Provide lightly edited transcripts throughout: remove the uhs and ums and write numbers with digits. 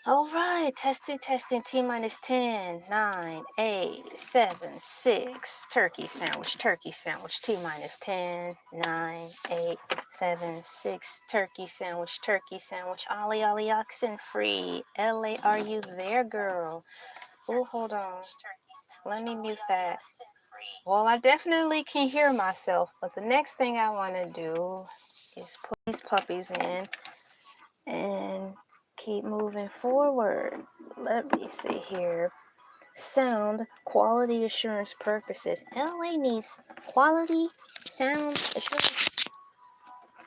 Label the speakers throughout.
Speaker 1: All right, testing, T minus 10, 9, 8, 7, 6, turkey sandwich, T minus 10, 9, 8, 7, 6, turkey sandwich, ollie, ollie, oxen free. LA, are you there, girl? Oh, hold on. Let me mute that. Well, I definitely can hear myself, but the next thing I want to do is put these puppies in and keep moving forward. Let me see here. Sound quality assurance purposes. LA needs quality sound assurance,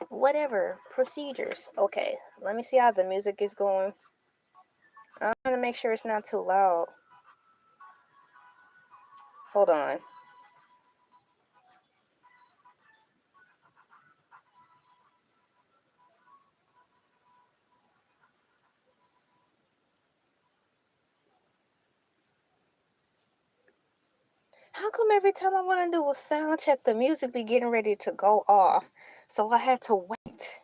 Speaker 1: whatever procedures. Okay, let me see how the music is going. I'm gonna make sure it's not too loud. Hold on. How come every time I want to do a sound check, the music be getting ready to go off? So I had to wait.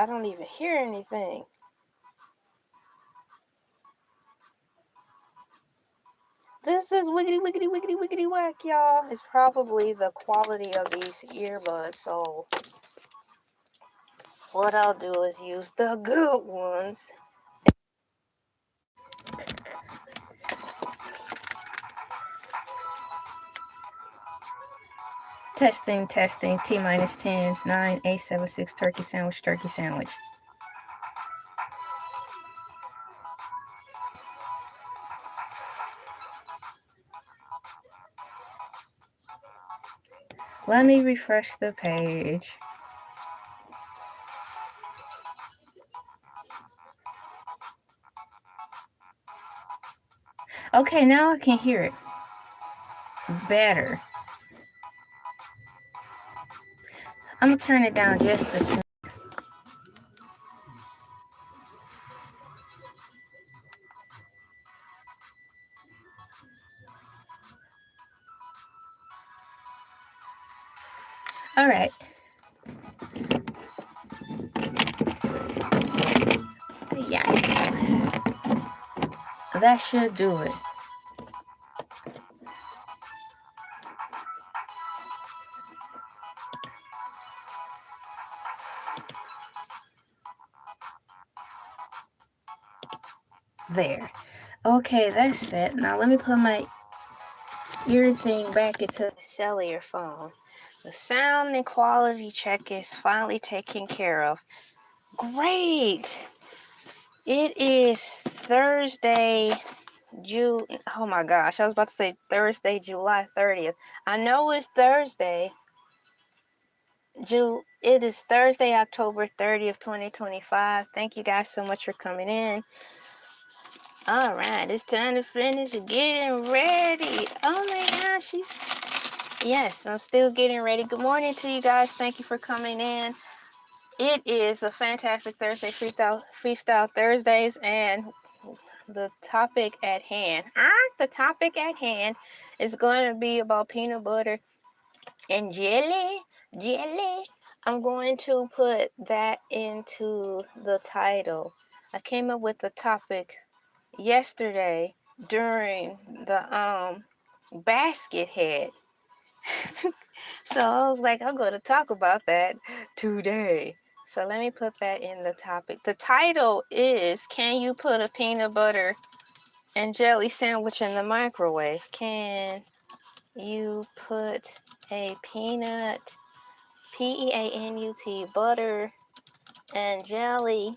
Speaker 1: I don't even hear anything. This is wiggity, wiggity, wiggity, wiggity whack, y'all. It's probably the quality of these earbuds. So what I'll do is use the good ones. Testing, T minus 10, 9, 8, 7, 6, turkey sandwich. Let me refresh the page. Okay, now I can hear it better. I'm gonna turn it down just a smidge. All right. Yeah, that should do it. There. Okay, that's set. Now let me put my ear thing back into the cellular phone. The sound and quality check is finally taken care of. Great. It is Thursday, oh my gosh, I was about to say Thursday, July 30th. I know it's Thursday. It is Thursday, October 30th, 2025. Thank you guys so much for coming in. All right, it's time to finish getting ready. Oh my gosh, yes, I'm still getting ready. Good morning to you guys. Thank you for coming in. It is a fantastic Thursday, Freestyle Thursdays, and the topic at hand. The topic at hand is going to be about peanut butter and jelly. I'm going to put that into the title. I came up with the topic yesterday during the basket head. So I was like, I'm going to talk about that today. So let me put that in the topic. The title is, can you put a peanut butter and jelly sandwich in the microwave? Can you put a peanut, Peanut, butter and jelly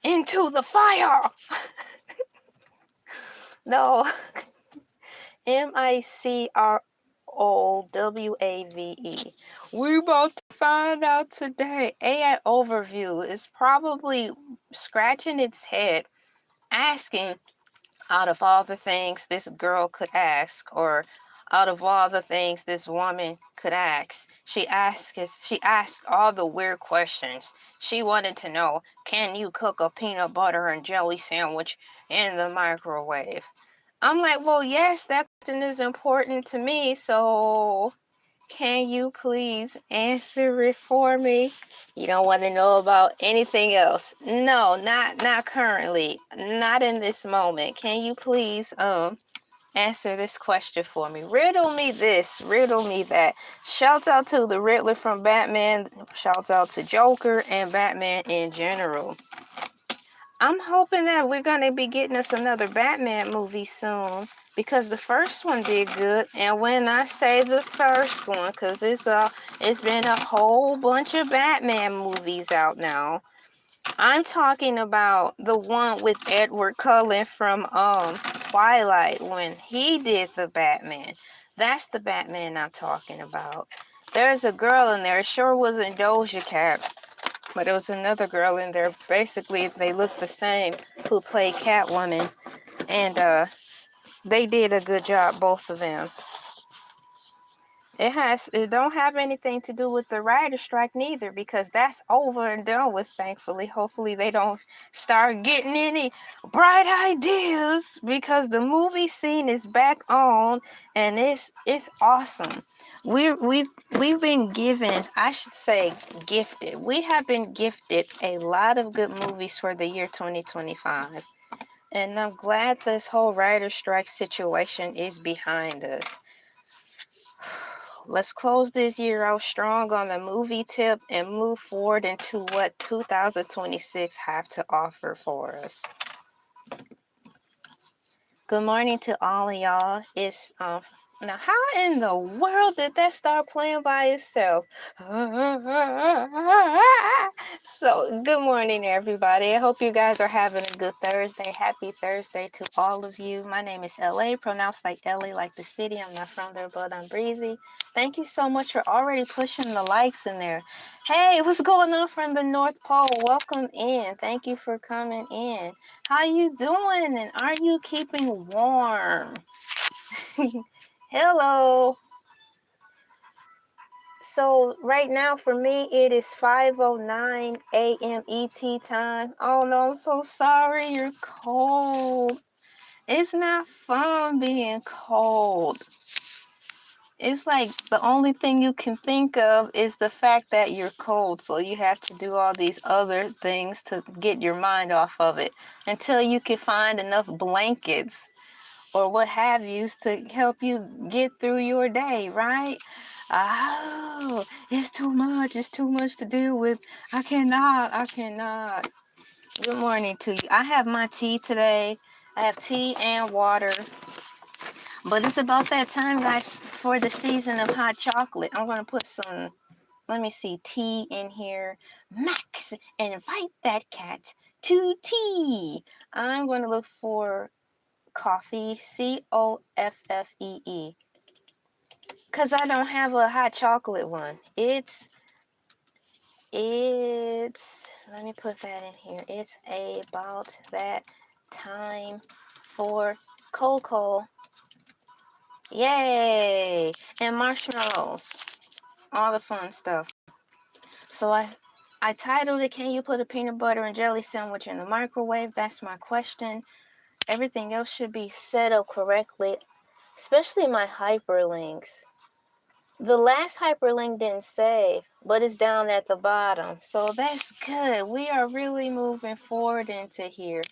Speaker 1: into the fire? No. MICROWAVE. We about to found out today. AI Overview is probably scratching its head, asking, out of all the things this girl could ask, or out of all the things this woman could ask, she asked all the weird questions. She wanted to know, can you cook a peanut butter and jelly sandwich in the microwave? I'm like, well, yes, that question is important to me, so can you please answer it for me? You don't want to know about anything else? No, not currently. Not in this moment. Can you please answer this question for me? Riddle me this, riddle me that. Shout out to the Riddler from Batman. Shout out to Joker and Batman in general. I'm hoping that we're going to be getting us another Batman movie soon, because the first one did good. And when I say the first one, because it's been a whole bunch of Batman movies out now. I'm talking about the one with Edward Cullen from Twilight, when he did the Batman. That's the Batman I'm talking about. There's a girl in there. It sure wasn't Doja Cat, but there was another girl in there. Basically, they looked the same, who played Catwoman, and they did a good job, both of them. It don't have anything to do with the writer's strike neither, because that's over and done with, thankfully. Hopefully they don't start getting any bright ideas, because the movie scene is back on, and it's awesome. We've been given, I should say gifted. We have been gifted a lot of good movies for the year 2025. And I'm glad this whole writer's strike situation is behind us. Let's close this year out strong on the movie tip and move forward into what 2026 have to offer for us. Good morning to all of y'all. It's now, how in the world did that start playing by itself? So, good morning, everybody. I hope you guys are having a good Thursday. Happy Thursday to all of you. My name is LA, pronounced like LA, like the city. I'm not from there, but I'm breezy. Thank you so much for already pushing the likes in there. Hey, what's going on from the North Pole? Welcome in. Thank you for coming in. How you doing? And are you keeping warm? Hello. So right now for me it is 5:09 a.m. ET time. Oh no, I'm so sorry. You're cold. It's not fun being cold. It's like the only thing you can think of is the fact that you're cold, so you have to do all these other things to get your mind off of it until you can find enough blankets or what have you to help you get through your day, right? Oh, it's too much to deal with. I cannot. Good morning to you. I have my tea today. I have tea and water. But it's about that time, guys, for the season of hot chocolate. I'm going to put some, let me see, tea in here. Max, invite that cat to tea. I'm going to look for coffee, COFFEE, because I don't have a hot chocolate one. It's, let me put that in here. It's about that time for cocoa. Yay! And marshmallows. All the fun stuff. So I titled it, can you put a peanut butter and jelly sandwich in the microwave? That's my question. Everything else should be set up correctly, especially my hyperlinks. The last hyperlink didn't save, but it's down at the bottom. So that's good. We are really moving forward into here.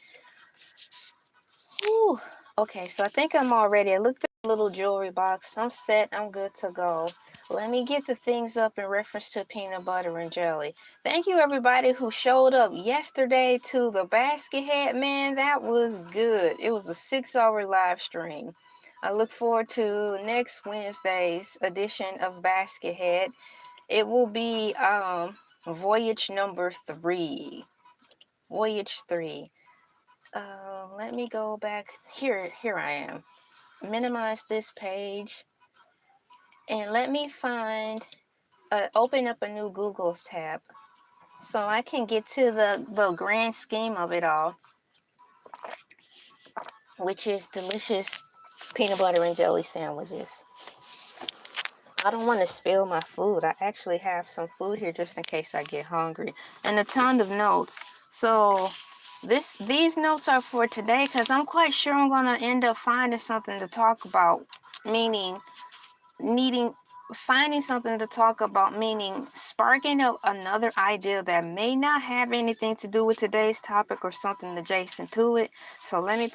Speaker 1: Whew. Okay, so I think I'm all ready. I looked at the little jewelry box. I'm set. I'm good to go. Let me get the things up in reference to peanut butter and jelly. Thank you, everybody who showed up yesterday to the basket head. Man, that was good. It was a 6-hour live stream. I look forward to next Wednesday's edition of Basket Head. It will be voyage number 3. Voyage 3. Let me go back. Here I am. Minimize this page. And let me find open up a new Google's tab so I can get to the grand scheme of it all, which is delicious peanut butter and jelly sandwiches. I don't want to spill my food. I actually have some food here just in case I get hungry. And a ton of notes. So these notes are for today because I'm quite sure I'm going to end up finding something to talk about. Meaning finding something to talk about, meaning sparking up another idea that may not have anything to do with today's topic or something adjacent to it. So let me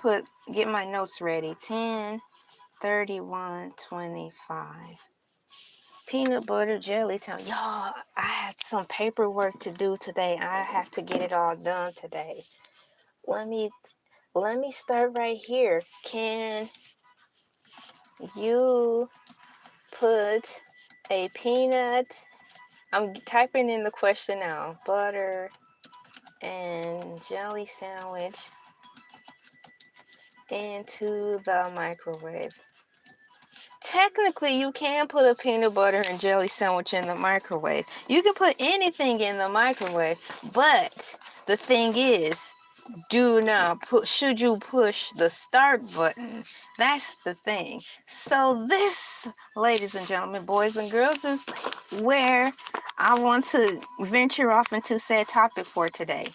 Speaker 1: get my notes ready. 10/31/25. Peanut butter jelly time. Y'all, I have some paperwork to do today. I have to get it all done today. Let me start right here. Can you put a peanut, I'm typing in the question now, butter and jelly sandwich into the microwave? Technically, you can put a peanut butter and jelly sandwich in the microwave. You can put anything in the microwave, but the thing is, should you push the start button? That's the thing. So this, ladies and gentlemen, boys and girls, is where I want to venture off into said topic for today.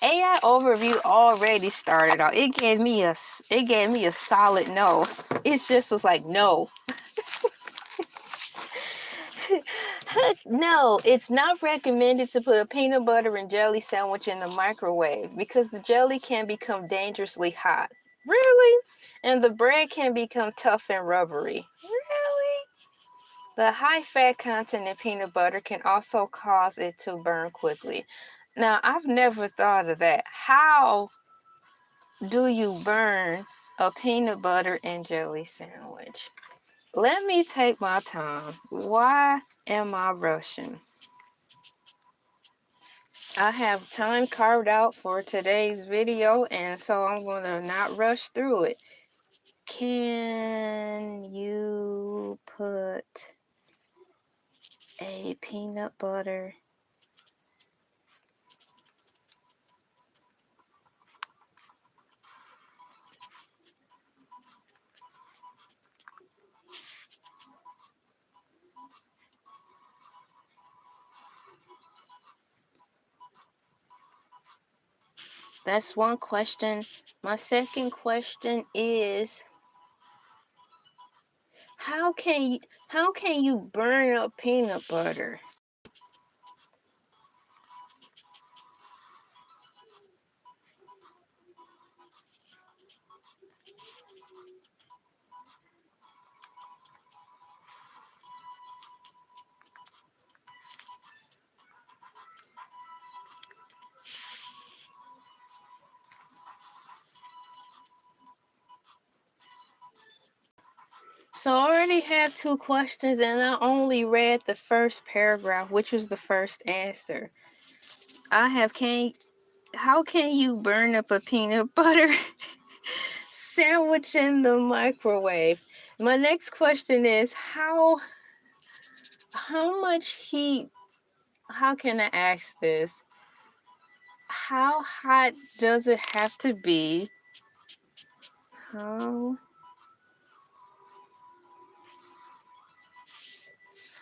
Speaker 1: AI overview already started out. It gave me a solid no. It just was like no. No, it's not recommended to put a peanut butter and jelly sandwich in the microwave because the jelly can become dangerously hot. Really? And the bread can become tough and rubbery. Really? The high fat content in peanut butter can also cause it to burn quickly. Now, I've never thought of that. How do you burn a peanut butter and jelly sandwich? Let me take my time. Why am I rushing? I have time carved out for today's video, and so I'm going to not rush through it. Can you put a peanut butter That's one question. My second question is, how can you burn up peanut butter? So I already have two questions, and I only read the first paragraph, which was the first answer. How can you burn up a peanut butter sandwich in the microwave? My next question is, how much heat, how can I ask this? How hot does it have to be?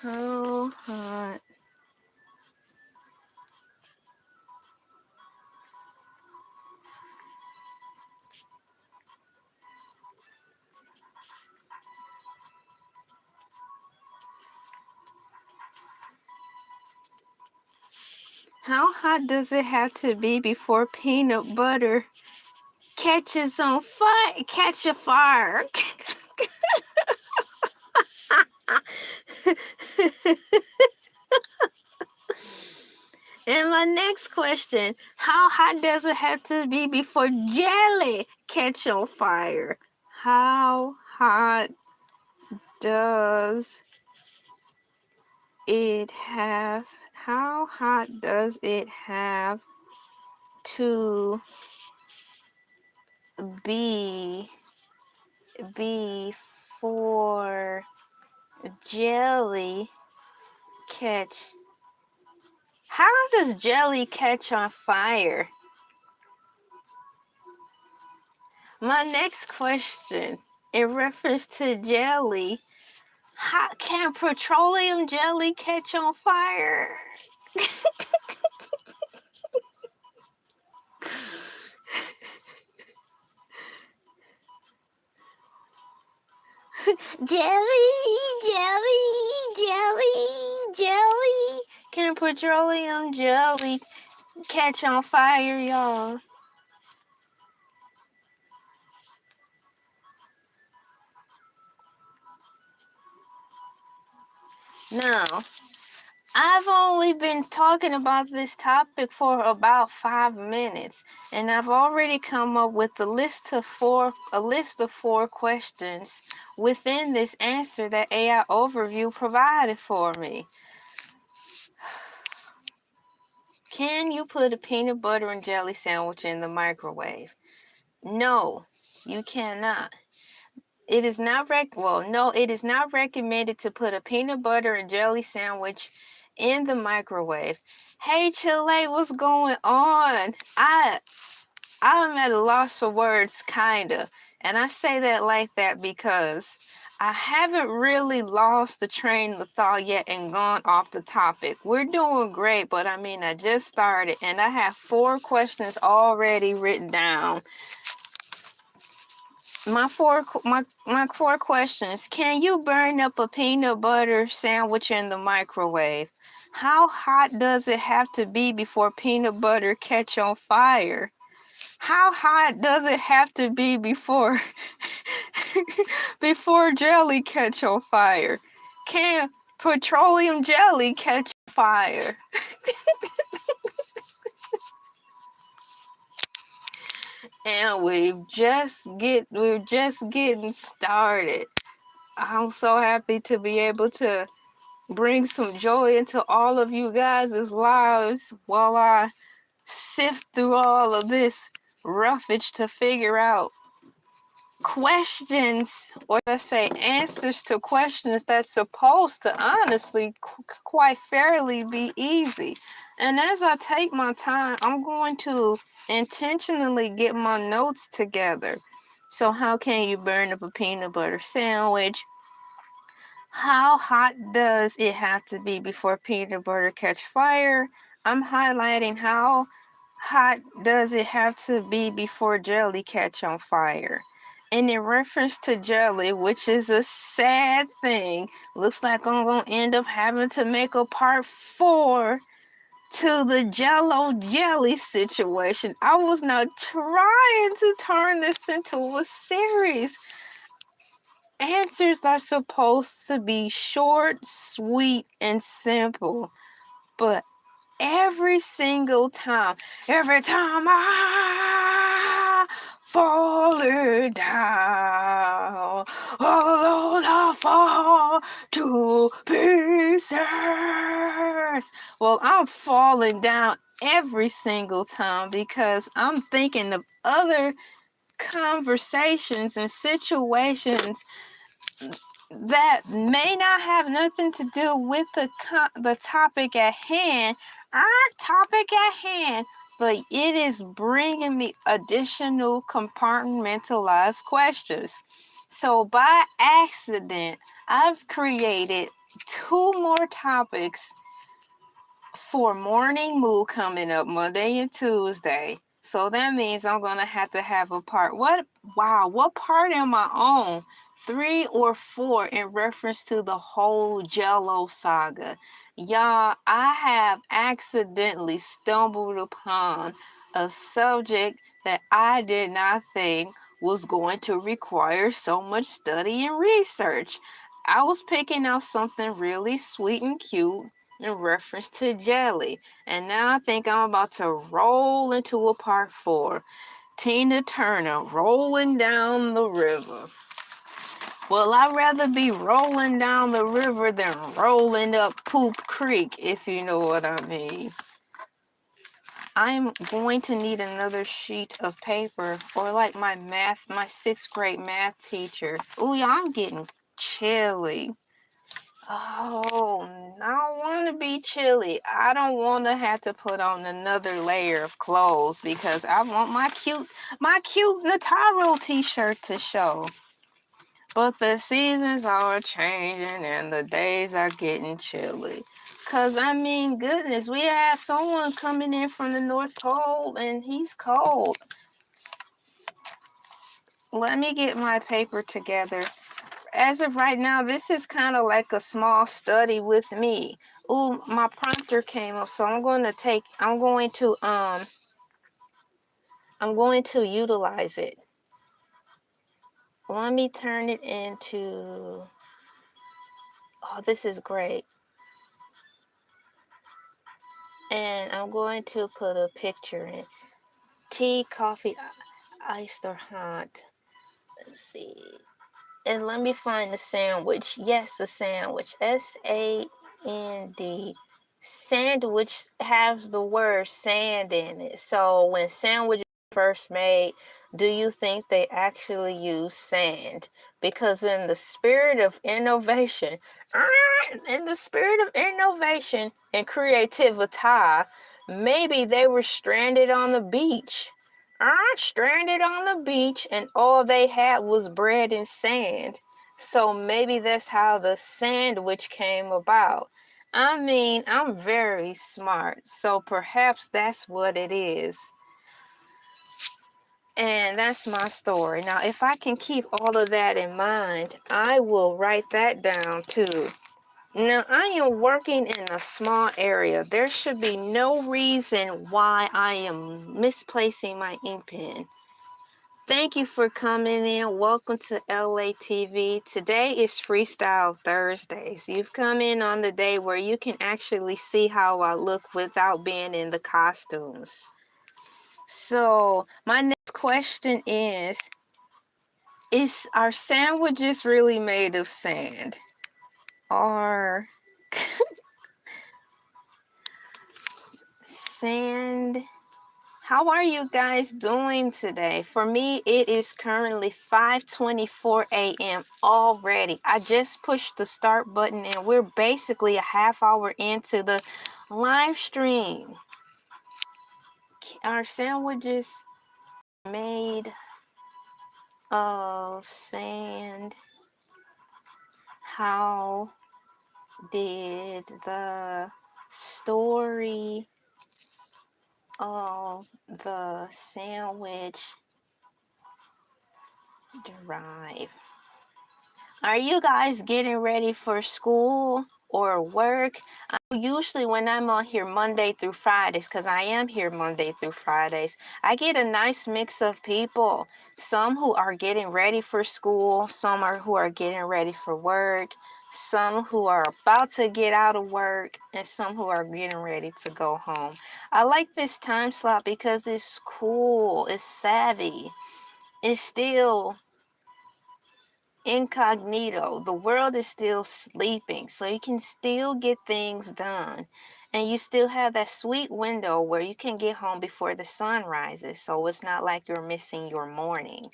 Speaker 1: How hot does it have to be before peanut butter catches on fire? Catch a fire. And my next question, how hot does it have to be before jelly catch on fire? How hot does it have to be before jelly catch? How does jelly catch on fire? My next question, in reference to jelly, how can petroleum jelly catch on fire? Jelly, jelly, jelly, jelly. Can petroleum jelly catch on fire, y'all? No. I've only been talking about this topic for about 5 minutes, and I've already come up with a list of four questions within this answer that AI Overview provided for me. Can you put a peanut butter and jelly sandwich in the microwave? No, you cannot. It is not it is not recommended to put a peanut butter and jelly sandwich in the microwave. Hey Chile, what's going on? I'm at a loss for words, kinda. And I say that like that because I haven't really lost the train of thought yet and gone off the topic. We're doing great, but I mean, I just started and I have 4 questions already written down. My four questions. Can you burn up a peanut butter sandwich in the microwave? How hot does it have to be before peanut butter catch on fire? How hot does it have to be before before jelly catch on fire? Can petroleum jelly catch on fire? And we're just getting started. I'm so happy to be able to bring some joy into all of you guys' lives while I sift through all of this roughage to figure out questions, or let's say answers to questions that's supposed to honestly quite fairly be easy. And as I take my time, I'm going to intentionally get my notes together. So how can you burn up a peanut butter sandwich? How hot does it have to be before peanut butter catch fire? I'm highlighting how hot does it have to be before jelly catch on fire? And in reference to jelly, which is a sad thing, looks like I'm going to end up having to make a part 4 to the Jello jelly situation. I was not trying to turn this into a series. Answers are supposed to be short, sweet, and simple. But every single time, every time I fall down, all alone I fall to pieces. Well, I'm falling down every single time because I'm thinking of other conversations and situations that may not have nothing to do with the topic at hand, our topic at hand, but it is bringing me additional compartmentalized questions. So by accident, I've created 2 more topics for morning mood coming up Monday and Tuesday. So that means I'm going to have a part. What part am I on? 3 or 4 in reference to the whole Jello saga. Y'all, I have accidentally stumbled upon a subject that I did not think was going to require so much study and research. I was picking out something really sweet and cute in reference to jelly, and now I think I'm about to roll into a part 4. Tina Turner rolling down the river. Well, I'd rather be rolling down the river than rolling up Poop Creek, if you know what I mean. I'm going to need another sheet of paper, or like my 6th grade math teacher. Ooh, yeah, I'm getting chilly. Oh, I don't want to be chilly. I don't want to have to put on another layer of clothes because I want my cute Nataro t-shirt to show. But the seasons are changing and the days are getting chilly. Cause I mean, goodness, we have someone coming in from the North Pole and he's cold. Let me get my paper together. As of right now, this is kind of like a small study with me. Ooh, my prompter came up, so I'm going to utilize it. Let me turn it into, oh, this is great. And I'm going to put a picture in. Tea, coffee, iced or hot. Let's see. And let me find the sandwich. Yes, the sandwich. S-A-N-D. Sandwich has the word sand in it. So when sandwiches first made, do you think they actually use sand? Because in the spirit of innovation and creativity, maybe they were stranded on the beach. And all they had was bread and sand. So maybe that's how the sandwich came about. I mean, I'm very smart, so perhaps that's what it is. And that's my story. Now, if I can keep all of that in mind, I will write that down too. Now, I am working in a small area. There should be no reason why I am misplacing my ink pen. Thank you for coming in. Welcome to LA TV. Today is Freestyle Thursdays. You've come in on the day where you can actually see how I look without being in the costumes. So, my next question is are sandwiches really made of sand? Or sand? How are you guys doing today? For me, it is currently 5:24 a.m. already. I just pushed the start button and we're basically a half hour into the live stream. Are sandwiches made of sand? How did the story of the sandwich derive? Are you guys getting ready for school or work? Usually when I'm on here Monday through Fridays, because I am here Monday through Fridays, I get a nice mix of people. Some who are getting ready for school, some who are getting ready for work, some who are about to get out of work, and some who are getting ready to go home. I like this time slot because it's cool, it's savvy, it's still incognito. The world is still sleeping, so you can still get things done. And you still have that sweet window where you can get home before the sun rises, so it's not like you're missing your morning.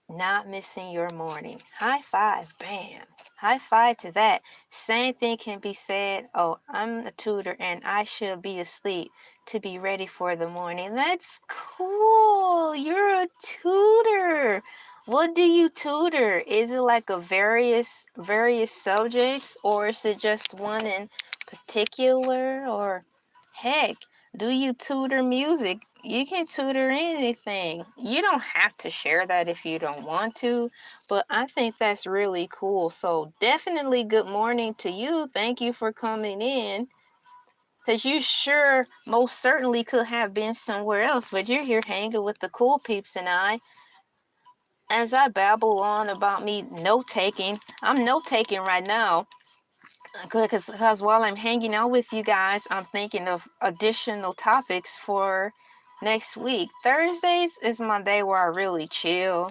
Speaker 1: Not missing your morning. High five. Bam. High five to that. Same thing can be said. Oh, I'm a tutor and I should be asleep to be ready for the morning. That's cool. You're a tutor. What do you tutor? Is it like a various subjects, or is it just one in particular? Or heck, do you tutor music? You can tutor anything. You don't have to share that if you don't want to, but I think that's really cool. So definitely good morning to you. Thank you for coming in, because you sure most certainly could have been somewhere else, but you're here hanging with the Cool Peeps and I. As I babble on about me note-taking, I'm note-taking right now. Because while I'm hanging out with you guys, I'm thinking of additional topics for next week. Thursdays is my day where I really chill,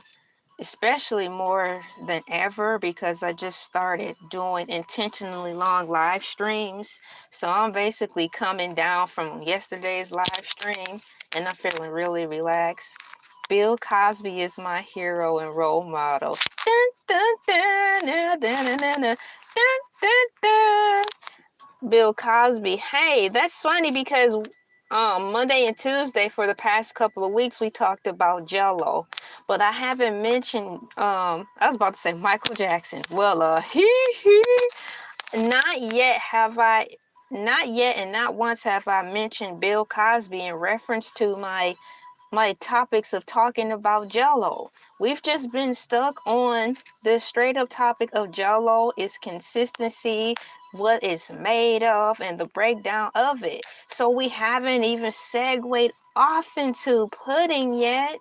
Speaker 1: especially more than ever because I just started doing intentionally long live streams. So I'm basically coming down from yesterday's live stream and I'm feeling really relaxed. Bill Cosby is my hero and role model. Dun, dun, dun, dun, dun, dun, dun, dun. Bill Cosby. Hey, that's funny because Monday and Tuesday for the past couple of weeks we talked about Jello, but I haven't mentioned I was about to say Michael Jackson. Well, not yet have I, not yet, and not once have I mentioned Bill Cosby in reference to my topics of talking about Jello. We've just been stuck on the straight up topic of Jello, its consistency, what it's made of, and the breakdown of it. So we haven't even segued off into pudding yet.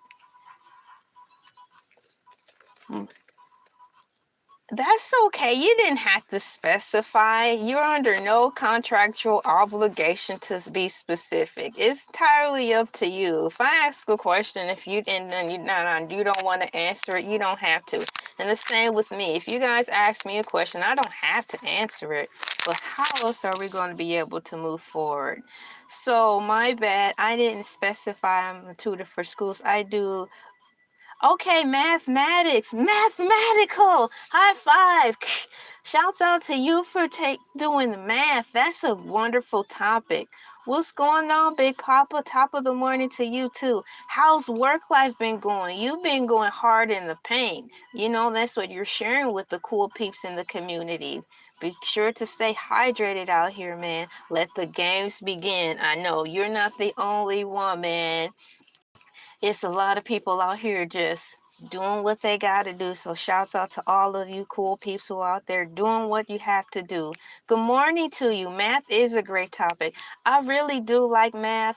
Speaker 1: That's okay. You didn't have to specify. You're under no contractual obligation to be specific. It's entirely up to you. If I ask a question, if you and then you don't want to answer it, you don't have to. And the same with me. If you guys ask me a question, I don't have to answer it. But how else are we going to be able to move forward? So my bad. I didn't specify I'm a tutor for schools. I do. Okay, mathematics, mathematical, high five. Shouts out to you for doing the math. That's a wonderful topic. What's going on, Big Papa? Top of the morning to you too. How's work life been going? You've been going hard in the paint. You know, that's what you're sharing with the cool peeps in the community. Be sure to stay hydrated out here, man. Let the games begin. I know you're not the only one, man. It's a lot of people out here just doing what they got to do. So shouts out to all of you cool peeps who are out there doing what you have to do. Good morning to you. Math is a great topic. I really do like math.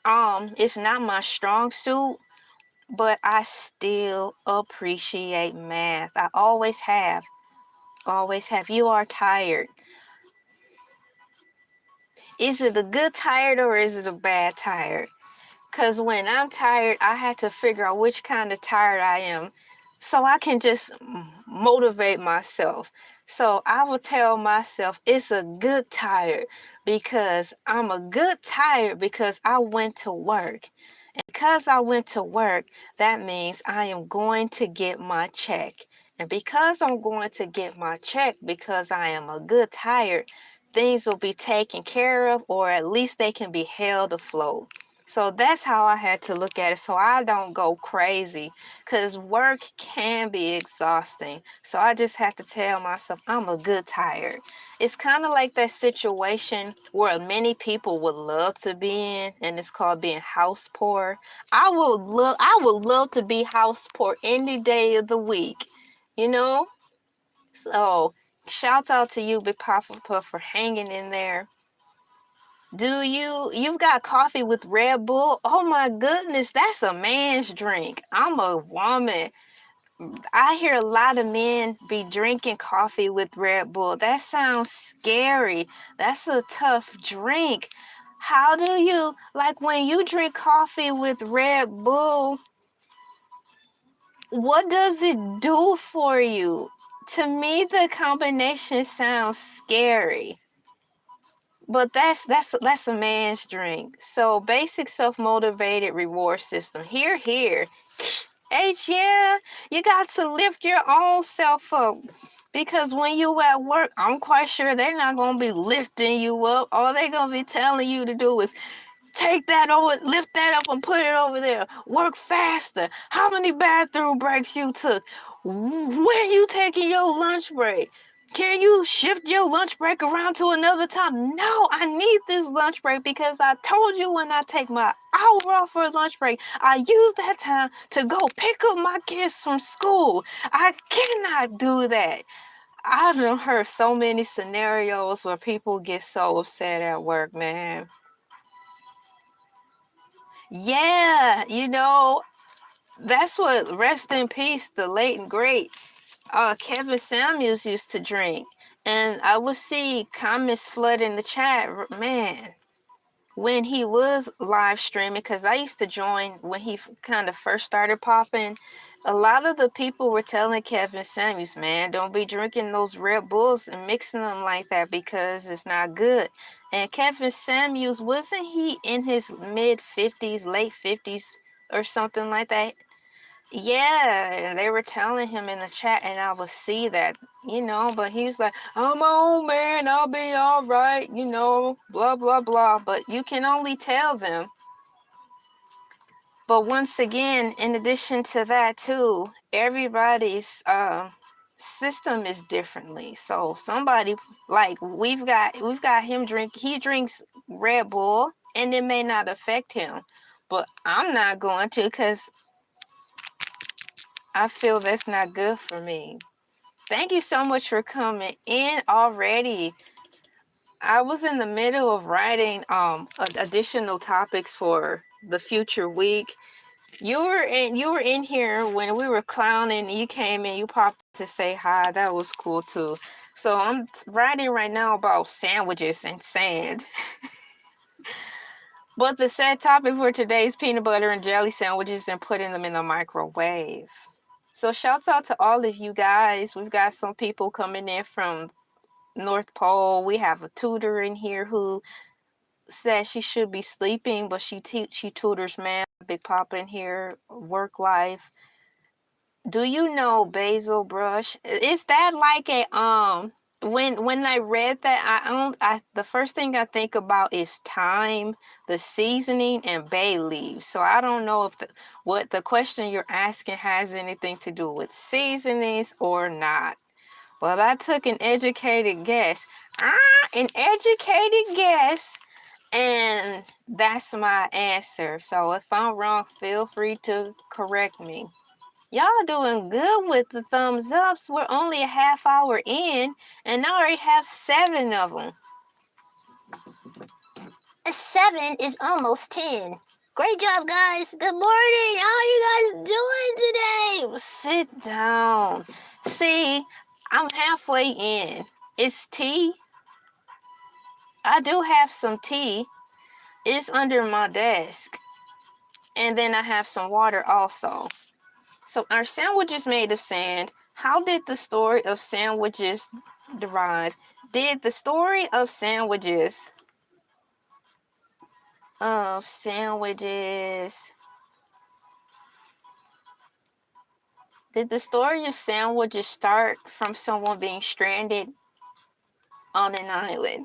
Speaker 1: It's not my strong suit, but I still appreciate math. I always have. Always have. You are tired. Is it a good tired or is it a bad tired? Because when I'm tired, I have to figure out which kind of tired I am so I can just motivate myself. So I will tell myself it's a good tired because I'm a good tired because I went to work. And because I went to work, that means I am going to get my check. And because I'm going to get my check because I am a good tired, things will be taken care of, or at least they can be held afloat. So that's how I had to look at it so I don't go crazy, because work can be exhausting. So I just have to tell myself I'm a good tired. It's kind of like that situation where many people would love to be in, and it's called being house poor. I would love to be house poor any day of the week, you know? So shouts out to you, Big Papa, for hanging in there. You've got coffee with Red Bull? Oh my goodness, that's a man's drink. I'm a woman. I hear a lot of men be drinking coffee with Red Bull. That sounds scary. That's a tough drink. How do you, like when you drink coffee with Red Bull, what does it do for you? To me, the combination sounds scary. But that's a man's drink. So basic self-motivated reward system. Here. H, yeah, you got to lift your own self up. Because when you at work, I'm quite sure they're not gonna be lifting you up. All they're gonna be telling you to do is take that over, lift that up and put it over there. Work faster. How many bathroom breaks you took? When you taking your lunch break? Can you shift your lunch break around to another time? No, I need this lunch break because I told you when I take my hour off for a lunch break, I use that time to go pick up my kids from school. I cannot do that. I've heard so many scenarios where people get so upset at work, man. Yeah, that's what, rest in peace, the late and great Kevin Samuels used to drink. And I would see comments flood in the chat, man, when he was live streaming, because I used to join when he kind of first started popping. A lot of the people were telling Kevin Samuels, man, don't be drinking those Red Bulls and mixing them like that because it's not good. And Kevin Samuels, wasn't he in his mid 50s, late 50s or something like that? Yeah, they were telling him in the chat, and I would see that, but he's like, I'm my own man, I'll be all right, blah, blah, blah. But you can only tell them. But once again, in addition to that too, everybody's system is differently. So somebody, like, we've got him he drinks Red Bull, and it may not affect him, but I'm not going to, because I feel that's not good for me. Thank you so much for coming in already. I was in the middle of writing additional topics for the future week. You were in here when we were clowning. You came in, you popped to say hi. That was cool too. So I'm writing right now about sandwiches and sand. But the sad topic for today is peanut butter and jelly sandwiches and putting them in the microwave. So shouts out to all of you guys. We've got some people coming in from North Pole. We have a tutor in here who says she should be sleeping, but she tutors math. Big Papa in here, work life. Do you know basil brush? Is that like a when I read that, the first thing I think about is thyme, the seasoning, and bay leaves. So I don't know if what the question you're asking has anything to do with seasonings or not. But I took an educated guess. An educated guess, and that's my answer. So if I'm wrong, feel free to correct me. Y'all doing good with the thumbs ups. We're only a half hour in, and I already have 7 of them. 7 is almost 10. Great job, guys. Good morning. How are you guys doing today? Sit down. See, I'm halfway in. It's tea. I do have some tea. It's under my desk. And then I have some water also. So our sandwich is made of sand. How did the story of sandwiches derive? Did the story of sandwiches did the story of sandwiches start from someone being stranded on an island?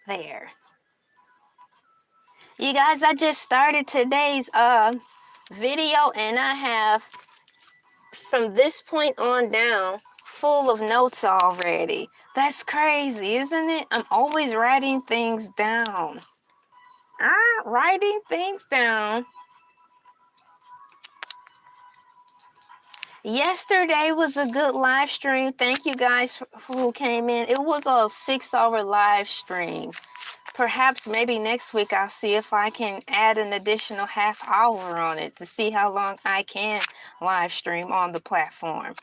Speaker 1: There. You guys, I just started today's video, and I have, from this point on down, full of notes already. That's crazy, isn't it? I'm always writing things down. Writing things down. Yesterday was a good live stream. Thank you guys who came in. It was a 6-hour live stream. Perhaps maybe next week I'll see if I can add an additional half hour on it to see how long I can live stream on the platform.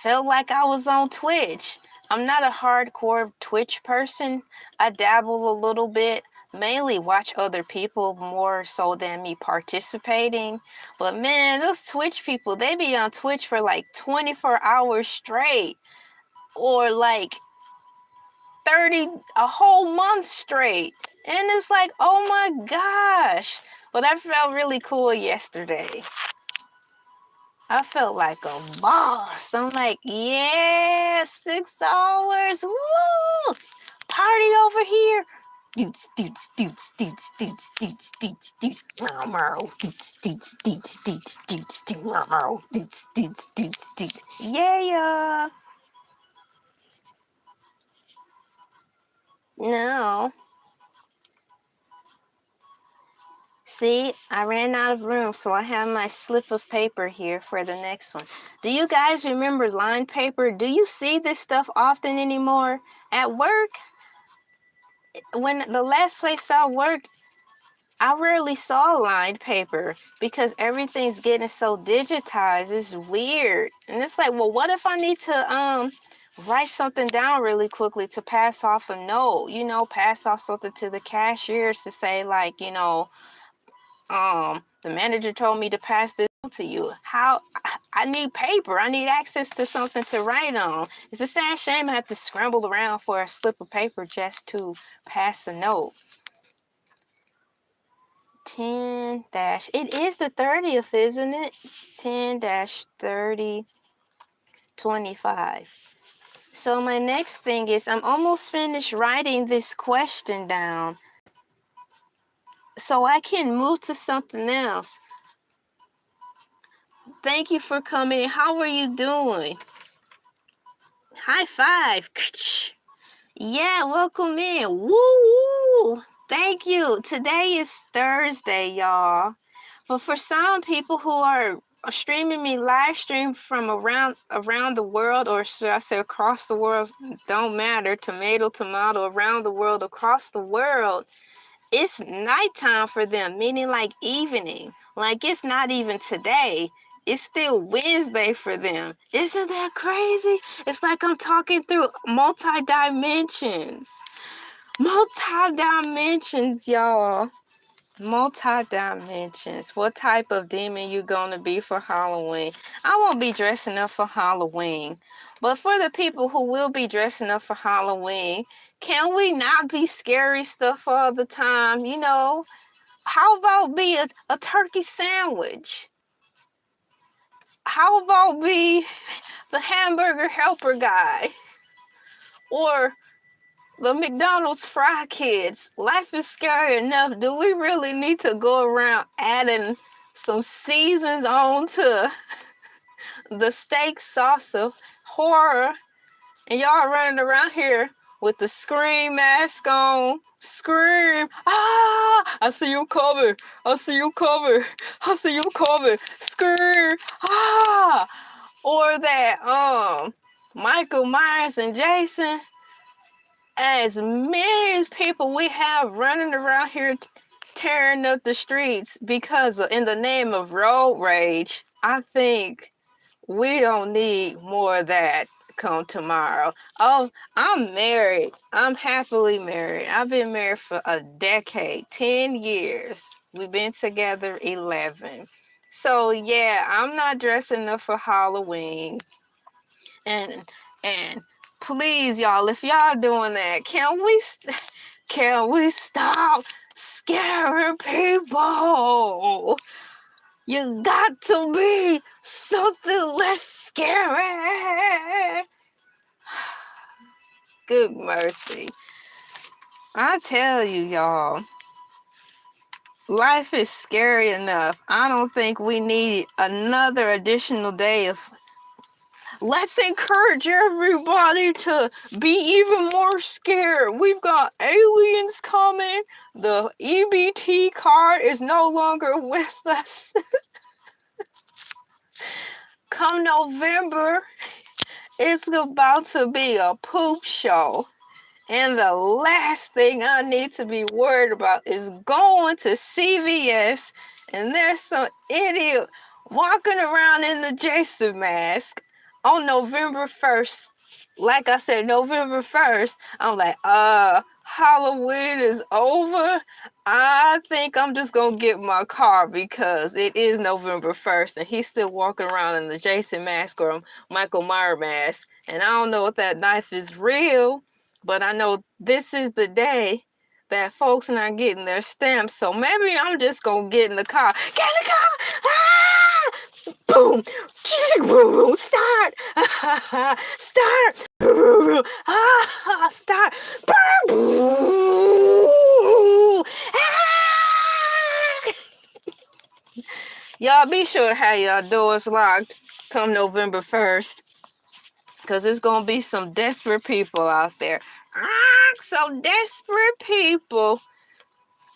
Speaker 1: Felt like I was on Twitch. I'm not a hardcore Twitch person. I dabble a little bit, mainly watch other people more so than me participating. But man, those Twitch people, they be on Twitch for like 24 hours straight, or like a whole month straight. And it's like, oh my gosh. But I felt really cool yesterday. I felt like a boss. I'm like, yeah, 6 hours. Woo! Party over here. Doots, doots, doots, doots, doots, doots, doots, doots, doots, doots, doots, doots, doots, doots, doots, doots, doots. Yeah. No. See, I ran out of room, so I have my slip of paper here for the next one. Do you guys remember lined paper? Do you see this stuff often anymore? At work, when the last place I worked, I rarely saw lined paper because everything's getting so digitized. It's weird. And it's like, well, what if I need to write something down really quickly to pass off a note, pass off something to the cashiers to say, like, the manager told me to pass this to you. How I need paper. I need access to something to write on. It's a sad shame I have to scramble around for a slip of paper just to pass a note. 10 dash, it is the 30th, isn't it? 10-30-25. So my next thing is I'm almost finished writing this question down so I can move to something else. Thank you for coming in. How are you doing? High five. Yeah, welcome in. Woo woo. Thank you. Today is Thursday, y'all. But for some people who are streaming me live stream from around the world, or should I say across the world, don't matter, tomato, around the world, across the world, it's nighttime for them, meaning like evening. Like it's not even today. It's still Wednesday for them. Isn't that crazy? It's like I'm talking through multi-dimensions. Multi-dimensions, y'all. Multi-dimensions. What type of demon you gonna be for Halloween? I won't be dressing up for Halloween. But for the people who will be dressing up for Halloween, can we not be scary stuff all the time? You know, how about be a turkey sandwich? How about be the hamburger helper guy? Or the McDonald's fry kids? Life is scary enough. Do we really need to go around adding some seasons onto the steak sauce of horror? And y'all running around here with the scream mask on. Scream. Ah, I see you coming. I see you coming. I see you coming. Scream. Ah. Or that Michael Myers and Jason. As many as people we have running around here tearing up the streets because in the name of road rage, I think we don't need more of that come tomorrow. Oh, I'm married. I'm happily married. I've been married for a decade, 10 years. We've been together 11. So yeah, I'm not dressing up for Halloween. And please, y'all, if y'all doing that, can we stop scaring people? You got to be something less scary. Good mercy. I tell you, y'all, life is scary enough. I don't think we need another additional day of... Let's encourage everybody to be even more scared. We've got aliens coming. The EBT card is no longer with us. Come November, it's about to be a poop show. And the last thing I need to be worried about is going to CVS and there's some idiot walking around in the Jason mask on November 1st. Like I said, November 1st, I'm like, Halloween is over. I think I'm just gonna get my car because it is November 1st and he's still walking around in the Jason mask or Michael Myers mask. And I don't know if that knife is real, but I know this is the day that folks are not getting their stamps. So maybe I'm just gonna get in the car. Get in the car! Ah! Boom! Boom! Start! Start! Ah! Start! Y'all be sure to have y'all doors locked come November 1st. Because there's going to be some desperate people out there. Some desperate people.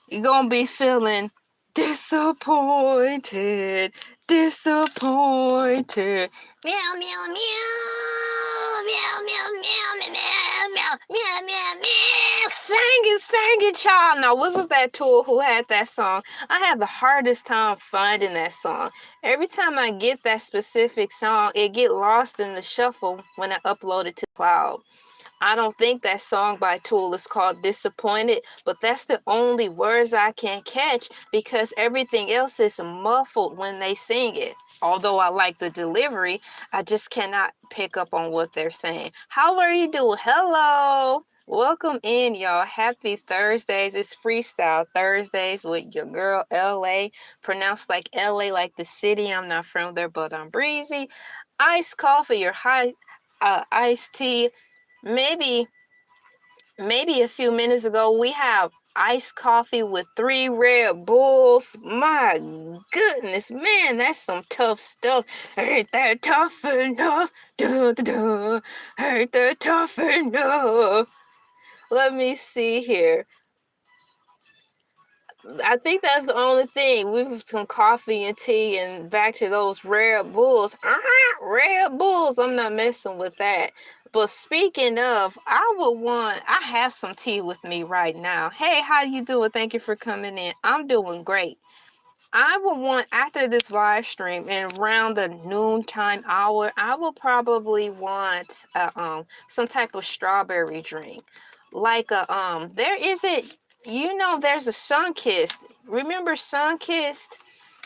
Speaker 1: You're going to be feeling disappointed. Disappointed. Meow, meow, meow. Meow, meow, meow, meow, meow, meow, meow, meow, meow. Sing it, child. Now, wasn't that Tool who had that song? I had the hardest time finding that song. Every time I get that specific song, it get lost in the shuffle when I upload it to cloud. I don't think that song by Tool is called Disappointed, but that's the only words I can catch because everything else is muffled when they sing it. Although I like the delivery, I just cannot pick up on what they're saying. How are you doing? Hello. Welcome in, y'all. Happy Thursdays. It's Freestyle Thursdays with your girl LA, pronounced like LA, like the city. I'm not from there, but I'm breezy. Iced coffee, your high iced tea. Maybe a few minutes ago, we have iced coffee with 3 Red Bulls. My goodness, man, that's some tough stuff. Ain't that tough enough? Dun, dun, dun. Ain't that tough enough? Let me see here. I think that's the only thing. We've some coffee and tea and back to those Red Bulls. Red Bulls. I'm not messing with that. But speaking of, I have some tea with me right now. Hey, how you doing? Thank you for coming in. I'm doing great. I will want, after this live stream and around the noontime hour, I will probably want some type of strawberry drink. Like there isn't, there's a Sunkissed. Remember Sunkissed?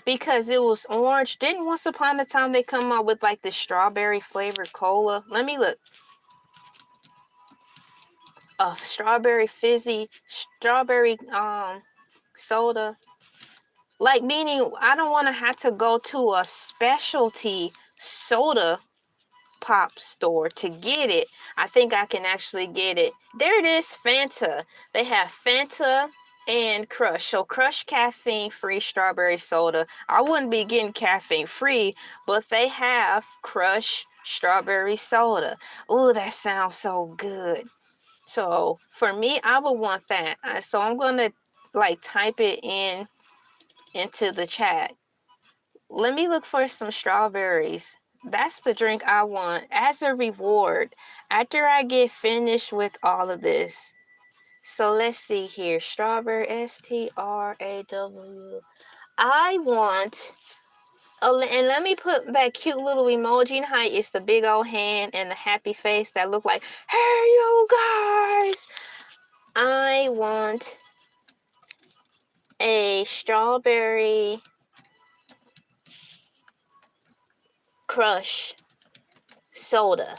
Speaker 1: Because it was orange. Didn't once upon a time they come out with like the strawberry flavored cola? Let me look. A strawberry fizzy, strawberry soda. Like, meaning I don't want to have to go to a specialty soda pop store to get it. I think I can actually get it. There it is, Fanta. They have Fanta and Crush. So Crush caffeine free strawberry soda. I wouldn't be getting caffeine free, but they have Crush strawberry soda. Oh, that sounds so good. So for me, I would want that. So I'm gonna like type it into the chat. Let me look for some strawberries. That's the drink I want as a reward after I get finished with all of this. So let's see here. Strawberry, STRAW. I want, and let me put that cute little emoji. You know how it's the big old hand and the happy face that look like, hey, you guys. I want a strawberry Crush soda.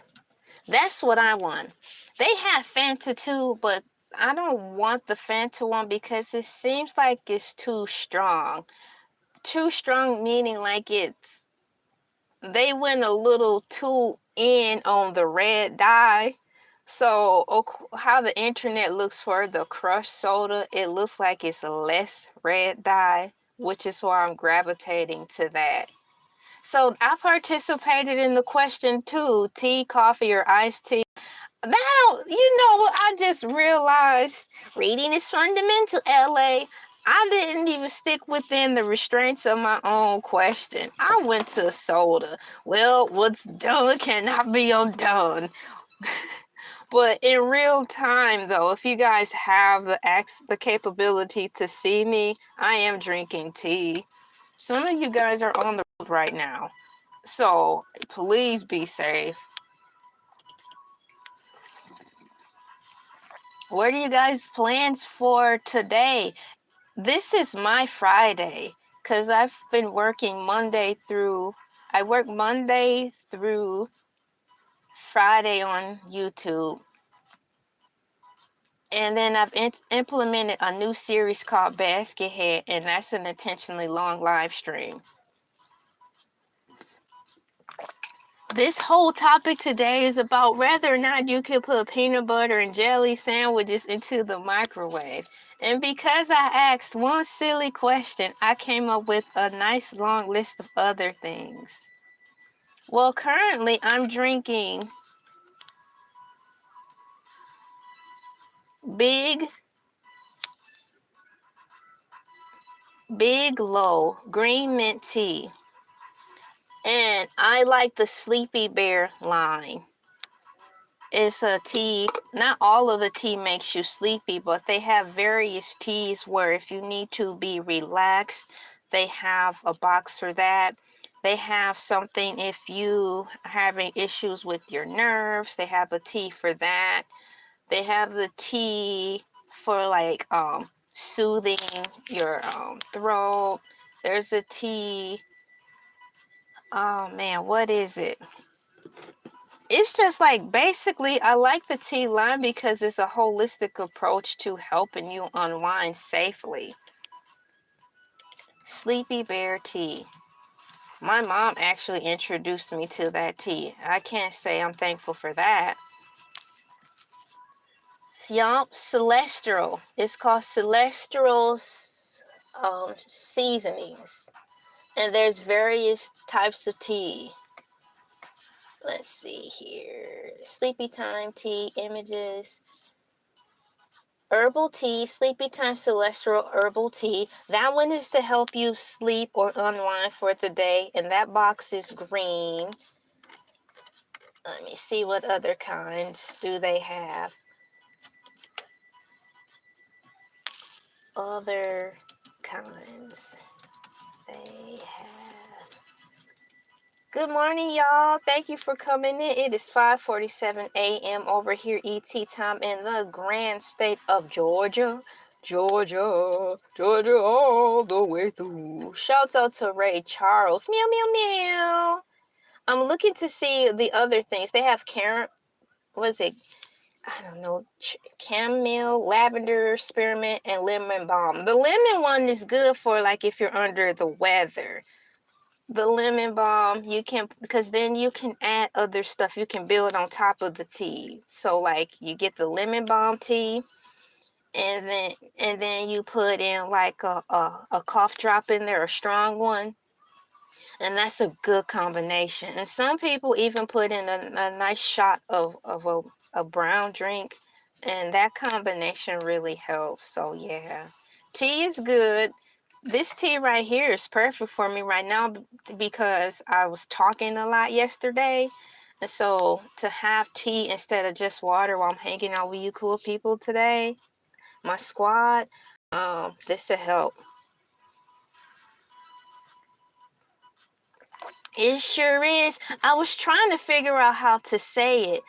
Speaker 1: That's what I want. They have Fanta too, but I don't want the Fanta one because it seems like it's too strong. Too strong meaning like they went a little too in on the red dye. So how the internet looks for the Crush soda, it looks like it's less red dye, which is why I'm gravitating to that. So I participated in the question too, tea, coffee, or iced tea. I just realized reading is fundamental, LA. I didn't even stick within the restraints of my own question. I went to soda. Well, what's done cannot be undone. But in real time, though, if you guys have the capability to see me, I am drinking tea. Some of you guys are on the road right now, so please be safe. What are you guys' plans for today? This is my Friday because I've been working I work Monday through Friday on YouTube. And then I've implemented a new series called Basket Head, and that's an intentionally long live stream. This whole topic today is about whether or not you can put peanut butter and jelly sandwiches into the microwave. And because I asked one silly question, I came up with a nice long list of other things. Well, currently I'm drinking Big Low green mint tea. And I like the Sleepy Bear line. It's a tea. Not all of the tea makes you sleepy, but they have various teas where if you need to be relaxed, they have a box for that. They have something if you are having issues with your nerves, they have a tea for that. They have the tea for like soothing your throat. There's a tea. Oh man, what is it? It's just like, basically, I like the tea line because it's a holistic approach to helping you unwind safely. Sleepy Bear tea. My mom actually introduced me to that tea. I can't say I'm thankful for that. Yup, Celestial. It's called Celestial seasonings. And there's various types of tea. Let's see here. Sleepy Time tea, images. Herbal tea, Sleepy Time Celestial herbal tea. That one is to help you sleep or unwind for the day. And that box is green. Let me see what other kinds do they have. Other kinds they have. Good morning, y'all. Thank you for coming in. It is 5:47 a.m. over here, ET time, in the grand state of Georgia. Georgia, Georgia, all the way through. Shout out to Ray Charles. Meow, meow, meow. I'm looking to see the other things. They have was it? I don't know, chamomile, lavender, spearmint, and lemon balm. The lemon one is good for like if you're under the weather. The lemon balm, you can, because then you can add other stuff you can build on top of the tea. So like you get the lemon balm tea, and then you put in like a cough drop in there, a strong one, and that's a good combination. And some people even put in a nice shot of a brown drink, and that combination really helps. So yeah, tea is good. This tea right here is perfect for me right now because I was talking a lot yesterday. And so to have tea instead of just water while I'm hanging out with you cool people today, my squad, this will help. It sure is. I was trying to figure out how to say it.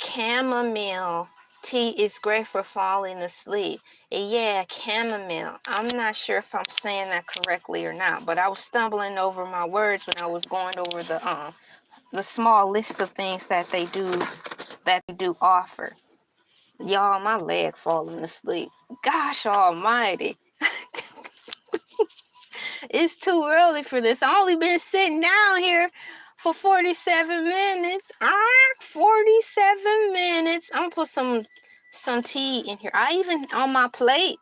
Speaker 1: Chamomile tea is great for falling asleep. Yeah, chamomile. I'm not sure if I'm saying that correctly or not, but I was stumbling over my words when I was going over the small list of things that they do offer. Y'all, my leg falling asleep. Gosh almighty. It's too early for this. I only been sitting down here for 47 minutes. 47 minutes. I'm gonna put some tea in here. I even, on my plate,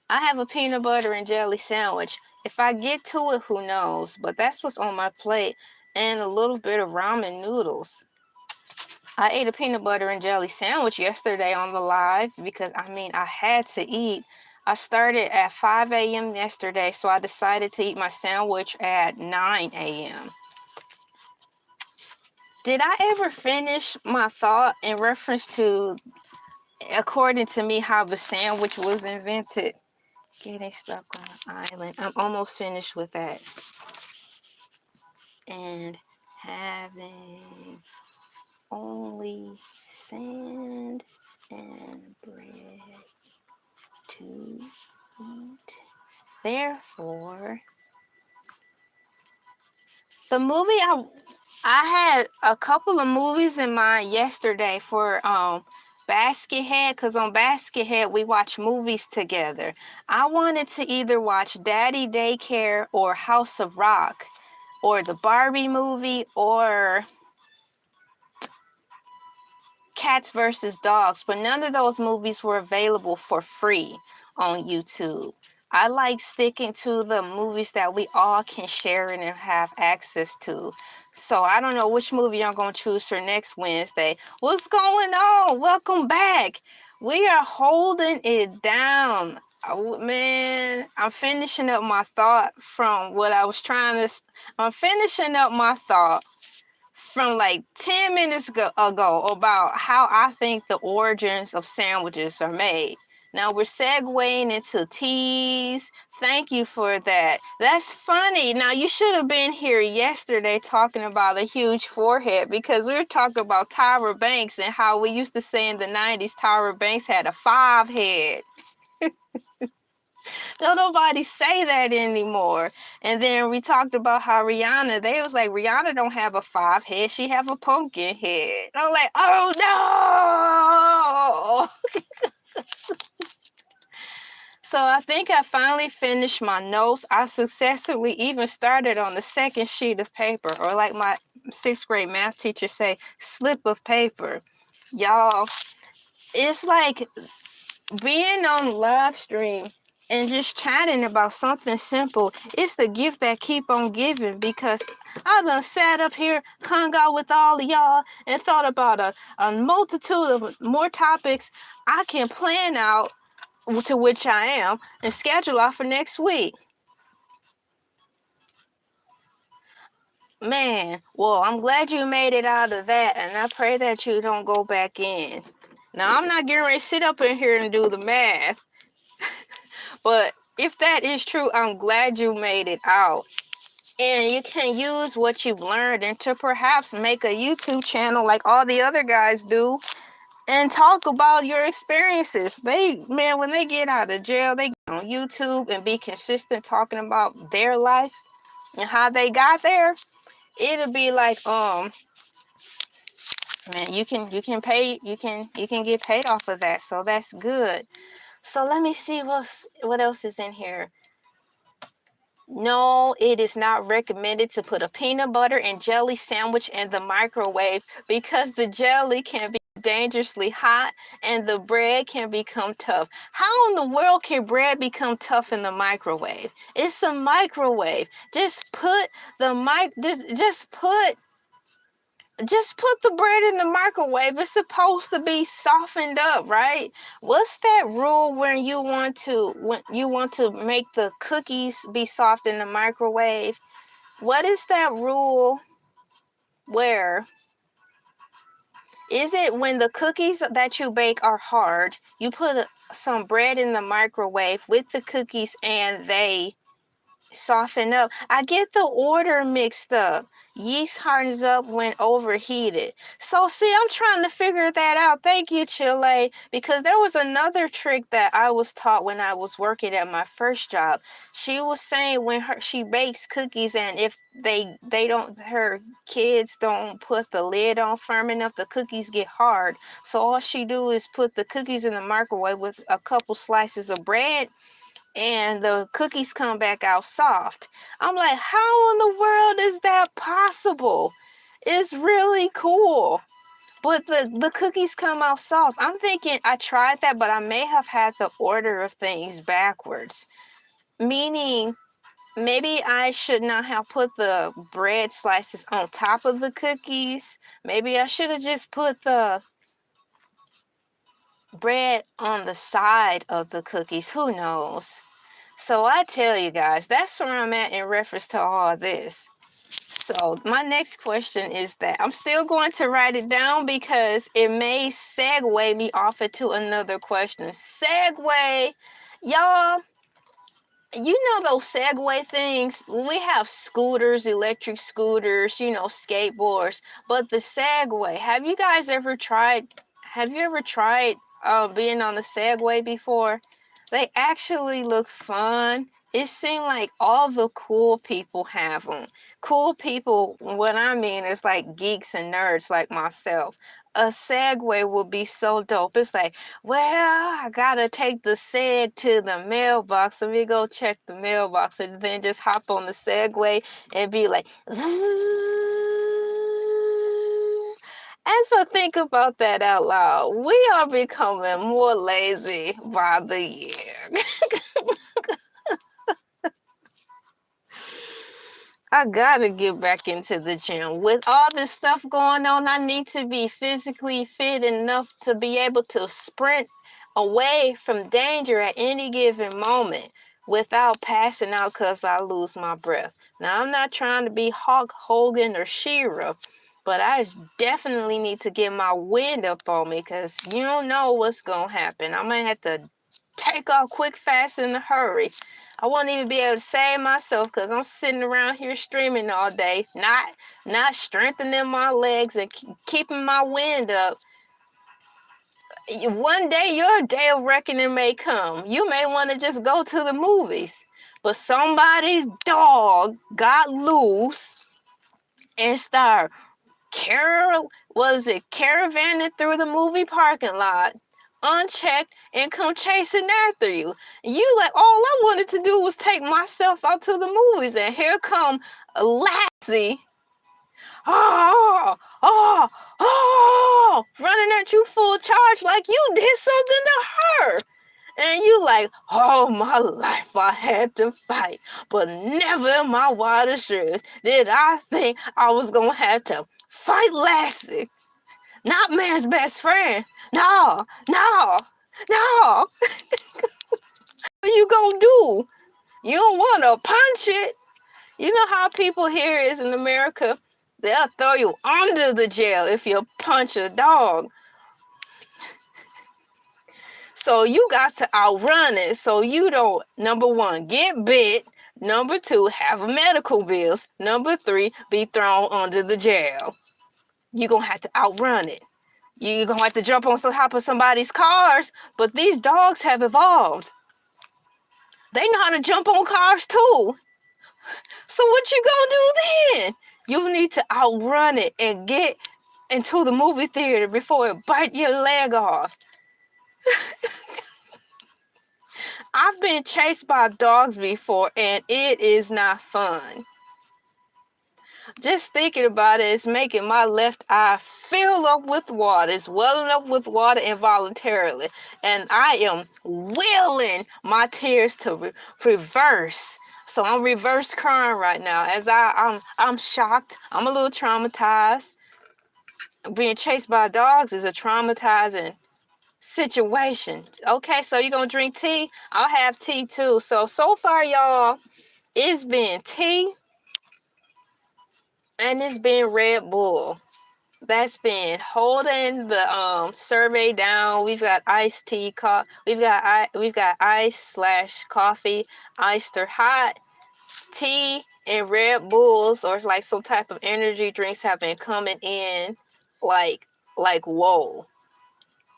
Speaker 1: I have a peanut butter and jelly sandwich. If I get to it, who knows? But that's what's on my plate. And a little bit of ramen noodles. I ate a peanut butter and jelly sandwich yesterday on the live because, I had to eat. I started at 5 a.m. yesterday, so I decided to eat my sandwich at 9 a.m. Did I ever finish my thought in reference to, according to me, how the sandwich was invented? Getting stuck on an island. I'm almost finished with that. And having only sand and bread to eat. Therefore, the movie I had a couple of movies in mind yesterday for Baskethead, because on Baskethead we watch movies together. I wanted to either watch Daddy Daycare or House of Rock or the Barbie movie or Cats versus Dogs, but none of those movies were available for free on YouTube. I like sticking to the movies that we all can share and have access to. So I don't know which movie I'm going to choose for next Wednesday. What's going on? Welcome back. We are holding it down. Oh, man, I'm finishing up my thought from what I was trying to... I'm finishing up my thought from like 10 minutes ago about how I think the origins of sandwiches are made. Now we're segueing into teas. Thank you for that. That's funny. Now you should have been here yesterday talking about a huge forehead, because we were talking about Tyra Banks and how we used to say in the 90s Tyra Banks had a 5 head. Don't nobody say that anymore. And then we talked about how Rihanna, they was like, Rihanna don't have a 5 head, she have a pumpkin head. I'm like, oh no. So I think I finally finished my notes. I successfully even started on the second sheet of paper, or like my 6th grade math teacher say, slip of paper. Y'all, it's like being on live stream and just chatting about something simple. It's the gift that keep on giving, because I done sat up here, hung out with all of y'all, and thought about a multitude of more topics I can plan out, to which I am, and schedule out for next week. Man, well, I'm glad you made it out of that, and I pray that you don't go back in. Now, I'm not getting ready to sit up in here and do the math, but if that is true, I'm glad you made it out. And you can use what you've learned and to perhaps make a YouTube channel like all the other guys do, and talk about your experiences. Man, when they get out of jail, they get on YouTube and be consistent talking about their life and how they got there. It'll be like, man, you can get paid off of that. So that's good. So let me see what else is in here. No, it is not recommended to put a peanut butter and jelly sandwich in the microwave, because the jelly can be dangerously hot and the bread can become tough. How in the world can bread become tough in the microwave? It's a microwave. Just put the bread in the microwave. It's supposed to be softened up, right? What's that rule when you want to make the cookies be soft in the microwave? What is that rule? Where is it when the cookies that you bake are hard, you put some bread in the microwave with the cookies and they soften up? I get the order mixed up. Yeast hardens up when overheated. So see, I'm trying to figure that out. Thank you, Chile, because there was another trick that I was taught when I was working at my first job. She was saying when she bakes cookies, and if her kids don't put the lid on firm enough, the cookies get hard. So all she do is put the cookies in the microwave with a couple slices of bread, and the cookies come back out soft. I'm like, how in the world is that possible? It's really cool. But the cookies come out soft. I'm thinking I tried that, but I may have had the order of things backwards. Meaning, maybe I should not have put the bread slices on top of the cookies. Maybe I should have just put the bread on the side of the cookies. Who knows? So I tell you guys, that's where I'm at in reference to all this. So my next question is that I'm still going to write it down, because it may segue me off into another question. Segue, y'all. You know those Segway things? We have scooters, electric scooters, skateboards. But the Segway, have you ever tried being on the Segway before? They actually look fun. It seemed like all the cool people have them. Cool people, what I mean is like geeks and nerds like myself. A Segway would be so dope. It's like, well, I gotta take the seg to the mailbox. Let me go check the mailbox, and then just hop on the Segway and be like, as I think about that out loud, we are becoming more lazy by the year. I gotta get back into the gym. With all this stuff going on, I need to be physically fit enough to be able to sprint away from danger at any given moment without passing out because I lose my breath. Now, I'm not trying to be Hulk Hogan or She-Ra, but I definitely need to get my wind up on me, because you don't know what's gonna happen. I might have to take off quick, fast, in a hurry. I won't even be able to save myself, because I'm sitting around here streaming all day, not strengthening my legs and keeping my wind up. One day your day of reckoning may come. You may want to just go to the movies, but somebody's dog got loose and started caravanning through the movie parking lot unchecked and come chasing after you. And you like, all I wanted to do was take myself out to the movies, and here come Lassie. Oh, oh, oh, running at you full charge like you did something to her. And you like, all my life I had to fight, but never in my wildest dreams did I think I was gonna have to fight Lassie, not man's best friend. No, no, no. What you gonna do? You don't wanna punch it. You know how people here is in America? They'll throw you under the jail if you punch a dog. So you got to outrun it so you don't, number one, get bit. Number two, have medical bills. Number three, be thrown under the jail. You're going to have to outrun it. You're going to have to jump on top of somebody's cars. But these dogs have evolved. They know how to jump on cars too. So what you going to do then? You need to outrun it and get into the movie theater before it bite your leg off. I've been chased by dogs before, and it is not fun. Just thinking about it is making my left eye fill up with water. It's welling up with water involuntarily. And I am willing my tears to reverse. So I'm reverse crying right now as I'm shocked. I'm a little traumatized. Being chased by dogs is a traumatizing situation. Okay, so you're gonna drink tea? I'll have tea too. So far, y'all, it's been tea and it's been Red Bull. That's been holding the survey down. We've got iced tea, we've got ice / coffee, iced or hot tea, and Red Bulls or like some type of energy drinks have been coming in like whoa.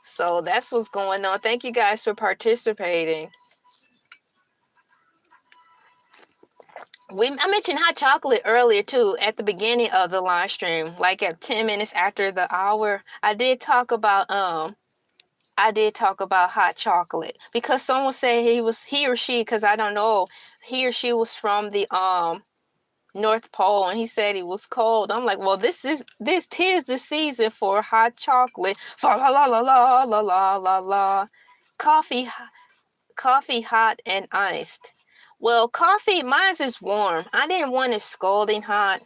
Speaker 1: So that's what's going on. Thank you guys for participating. I mentioned hot chocolate earlier too at the beginning of the live stream, like at 10 minutes after the hour. I did talk about hot chocolate because someone said he or she, because I don't know, he or she was from the North Pole, and he said it was cold. I'm like, well, this is the season for hot chocolate. Fa la la la la la la la la. Coffee hot and iced. Well, coffee, mine is warm. I didn't want it scalding hot.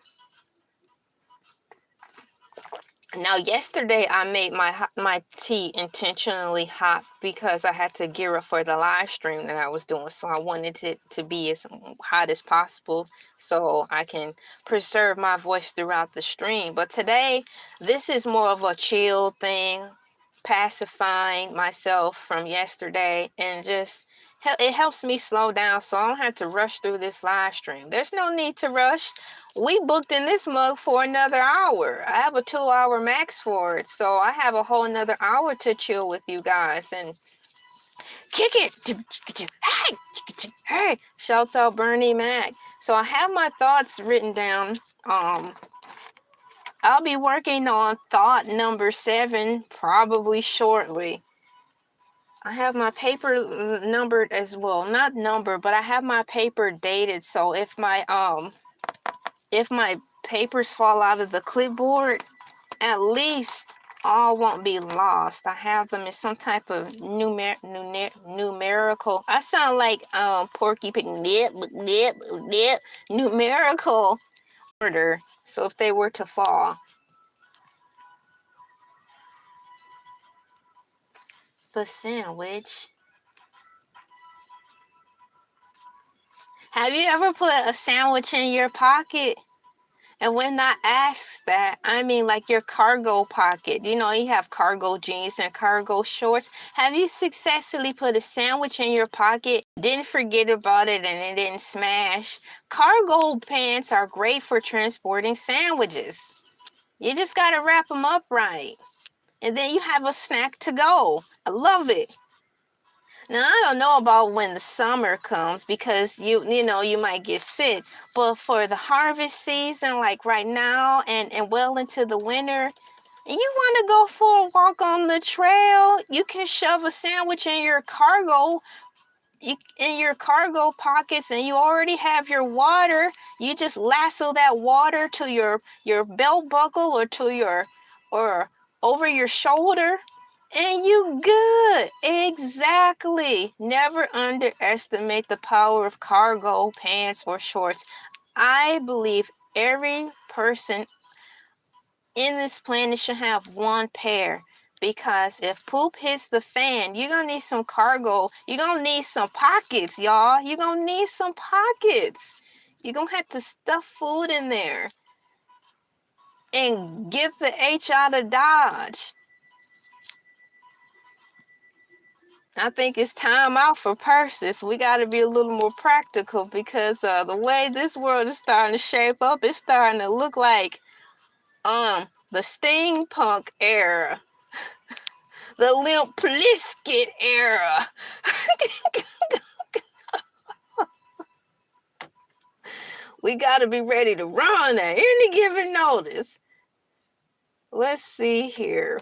Speaker 1: Now, yesterday I made my tea intentionally hot because I had to gear up for the live stream that I was doing. So I wanted it to be as hot as possible so I can preserve my voice throughout the stream. But today, this is more of a chill thing, pacifying myself from yesterday, and just it helps me slow down so I don't have to rush through this live stream. There's no need to rush. We booked in this mug for another hour. I have a 2-hour max for it, so I have a whole another hour to chill with you guys and kick it. Hey, shouts out Bernie Mac. So I have my thoughts written down. I'll be working on thought number 7 probably shortly. I have my paper numbered as well. Not numbered, but I have my paper dated. So if my papers fall out of the clipboard, at least all won't be lost. I have them in some type of numerical. I sound like Porky Pig. Numerical order. So if they were to fall. The sandwich. Have you ever put a sandwich in your pocket? And when I ask that, I mean like your cargo pocket. You know, you have cargo jeans and cargo shorts. Have you successfully put a sandwich in your pocket, didn't forget about it, and it didn't smash? Cargo pants are great for transporting sandwiches. You just got to wrap them up right. and then you have a snack to go. I love it. Now, I don't know about when the summer comes because you might get sick, but for the harvest season, like right now and well into the winter, and you want to go for a walk on the trail, you can shove a sandwich in your cargo pockets, and you already have your water. You just lasso that water to your belt buckle or over your shoulder, and you good. Exactly. Never underestimate the power of cargo pants or shorts. I believe every person in this planet should have one pair, because if poop hits the fan, you're gonna need some cargo. You're gonna need some pockets, y'all. You're gonna need some pockets. You're gonna have to stuff food in there and get the H out of Dodge. I think it's time out for purses. We got to be a little more practical, because the way this world is starting to shape up, it's starting to look like the steampunk era, the Limp Bizkit era. We got to be ready to run at any given notice. Let's see here.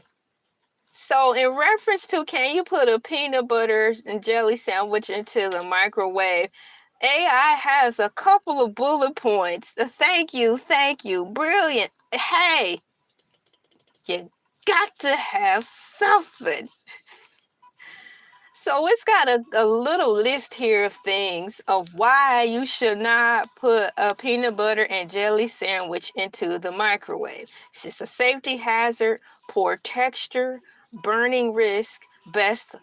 Speaker 1: So in reference to, can you put a peanut butter and jelly sandwich into the microwave? AI has a couple of bullet points. Thank you. Brilliant. Hey, you got to have something. So it's got a little list here of things of why you should not put a peanut butter and jelly sandwich into the microwave. It's just a safety hazard, poor texture, burning risk, best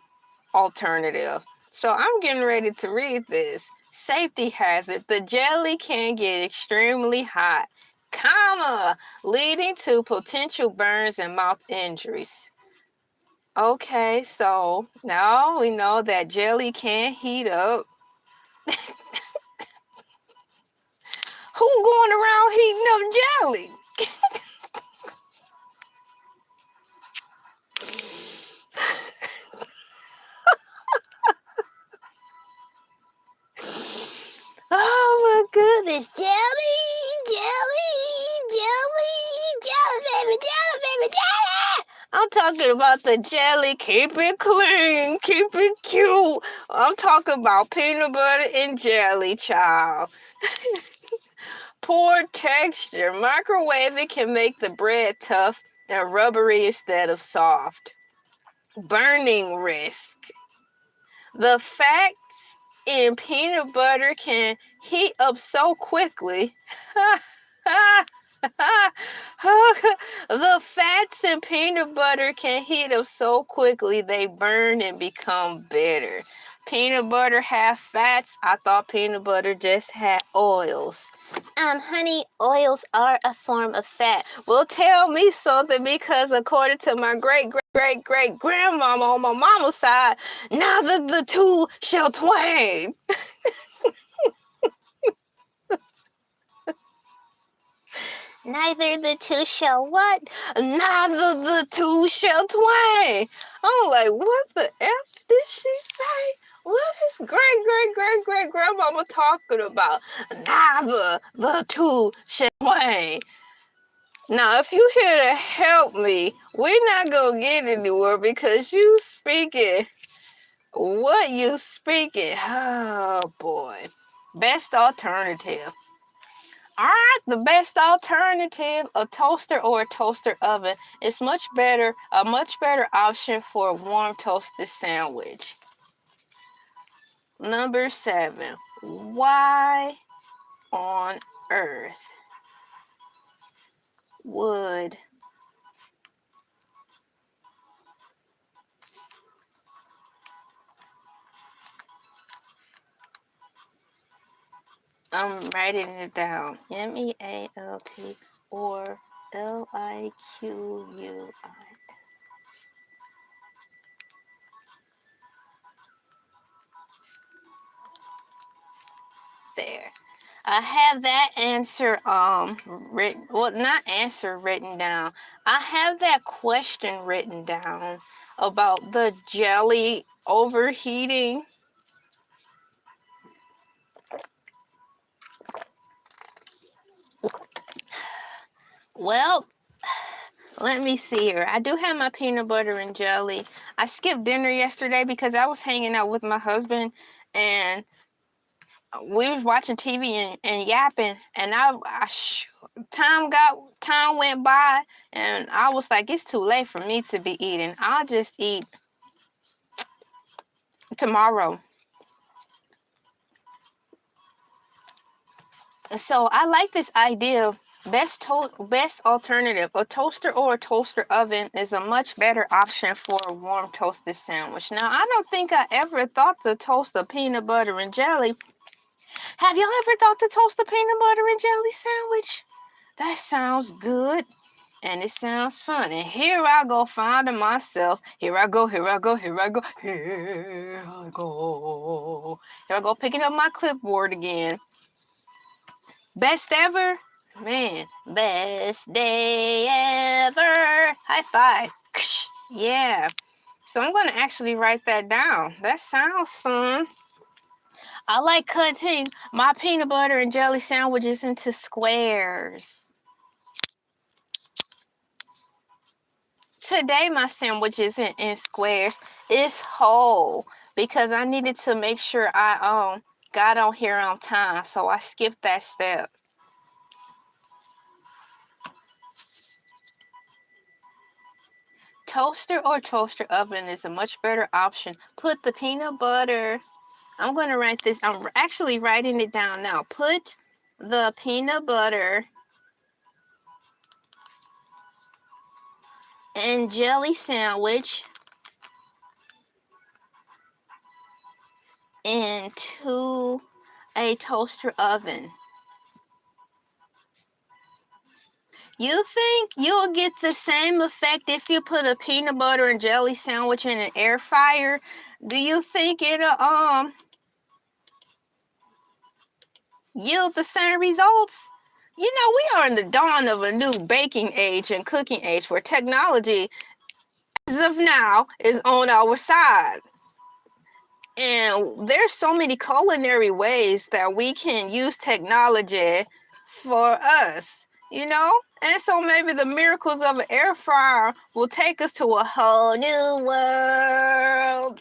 Speaker 1: alternative. So I'm getting ready to read this. Safety hazard: the jelly can get extremely hot, leading to potential burns and mouth injuries. Okay, so now we know that jelly can heat up. Who going around heating up jelly? Oh my goodness. Jelly, baby, jelly. I'm talking about the jelly. Keep it clean, keep it cute. I'm talking about peanut butter and jelly, child. Poor texture. Microwaving can make the bread tough and rubbery instead of soft. Burning risk. The fats in peanut butter can heat up so quickly. The fats in peanut butter can heat up so quickly they burn and become bitter. Peanut butter have fats? I thought peanut butter just had oils. Honey, oils are a form of fat. Well, tell me something, because according to my great grandmama on my mama's side, neither the two shall twain. Neither the two shall what? Neither the two shall twain. I'm like, what the F did she say? What is great grandmama talking about? Neither the two shall twain. Now, if you here to help me, we're not going to get anywhere, because you speaking what you speaking. Oh, boy. Best alternative. All right, the best alternative, a toaster or a toaster oven, is a much better option for a warm toasted sandwich. Number 7, why on earth would I'm writing it down. MEALT or LIQUI. There. I have that answer written, well, not answer written down. I have that question written down about the jelly overheating. Well, let me see here. I do have my peanut butter and jelly. I skipped dinner yesterday because I was hanging out with my husband, and we was watching TV and yapping, and time went by, and I was like, it's too late for me to be eating. I'll just eat tomorrow. So I like this idea of best alternative. A toaster or a toaster oven is a much better option for a warm toasted sandwich. Now, I don't think I ever thought to toast a peanut butter and jelly. Have y'all ever thought to toast a peanut butter and jelly sandwich? That sounds good. And it sounds fun. And here I go finding myself. Here I go. Here I go picking up my clipboard again. Best ever? Man, best day ever. High five. Yeah. So I'm going to actually write that down. That sounds fun. I like cutting my peanut butter and jelly sandwiches into squares. Today, my sandwich isn't in squares. It's whole because I needed to make sure I got on here on time. So I skipped that step. Toaster or toaster oven is a much better option. Put the peanut butter. I'm going to write this. I'm actually writing it down now. Put the peanut butter and jelly sandwich into a toaster oven. You think you'll get the same effect if you put a peanut butter and jelly sandwich in an air fryer? Do you think it'll yield the same results? You know, we are in the dawn of a new baking age and cooking age where technology, as of now, is on our side. And there's so many culinary ways that we can use technology for us, you know? And so maybe the miracles of an air fryer will take us to a whole new world.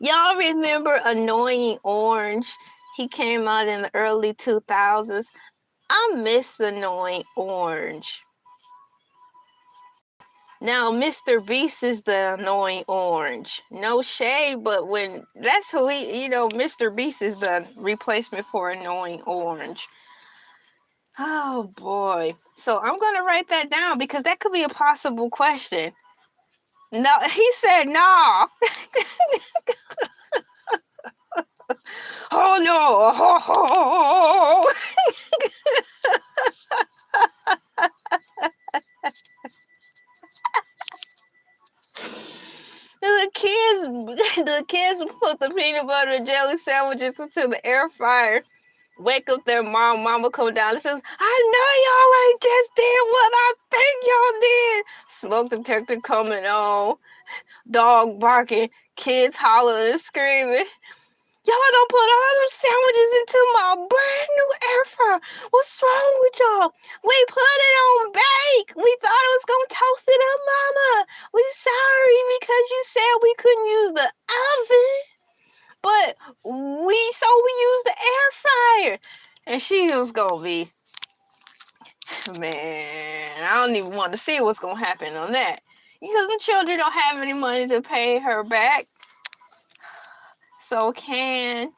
Speaker 1: Y'all remember Annoying Orange? He came out in the early 2000s. I miss Annoying Orange. Now, Mr. Beast is the Annoying Orange. No shade, but when that's who Mr. Beast is the replacement for Annoying Orange. Oh boy. So I'm going to write that down because that could be a possible question. No, he said no. Oh no. Oh. The kids put the peanut butter and jelly sandwiches into the air fryer. Wake up their mama come down and says, I know y'all ain't just did what I think y'all did. Smoke detector coming on, dog barking, kids hollering and screaming. Y'all don't put all them sandwiches into my brand new air fryer. What's wrong with y'all? We put it on bake. We thought it was gonna toast it up, mama. We sorry because you said we couldn't use the oven. But we used the air fryer. And she was gonna be, man, I don't even want to see what's gonna happen on that. Because the children don't have any money to pay her back. So I'm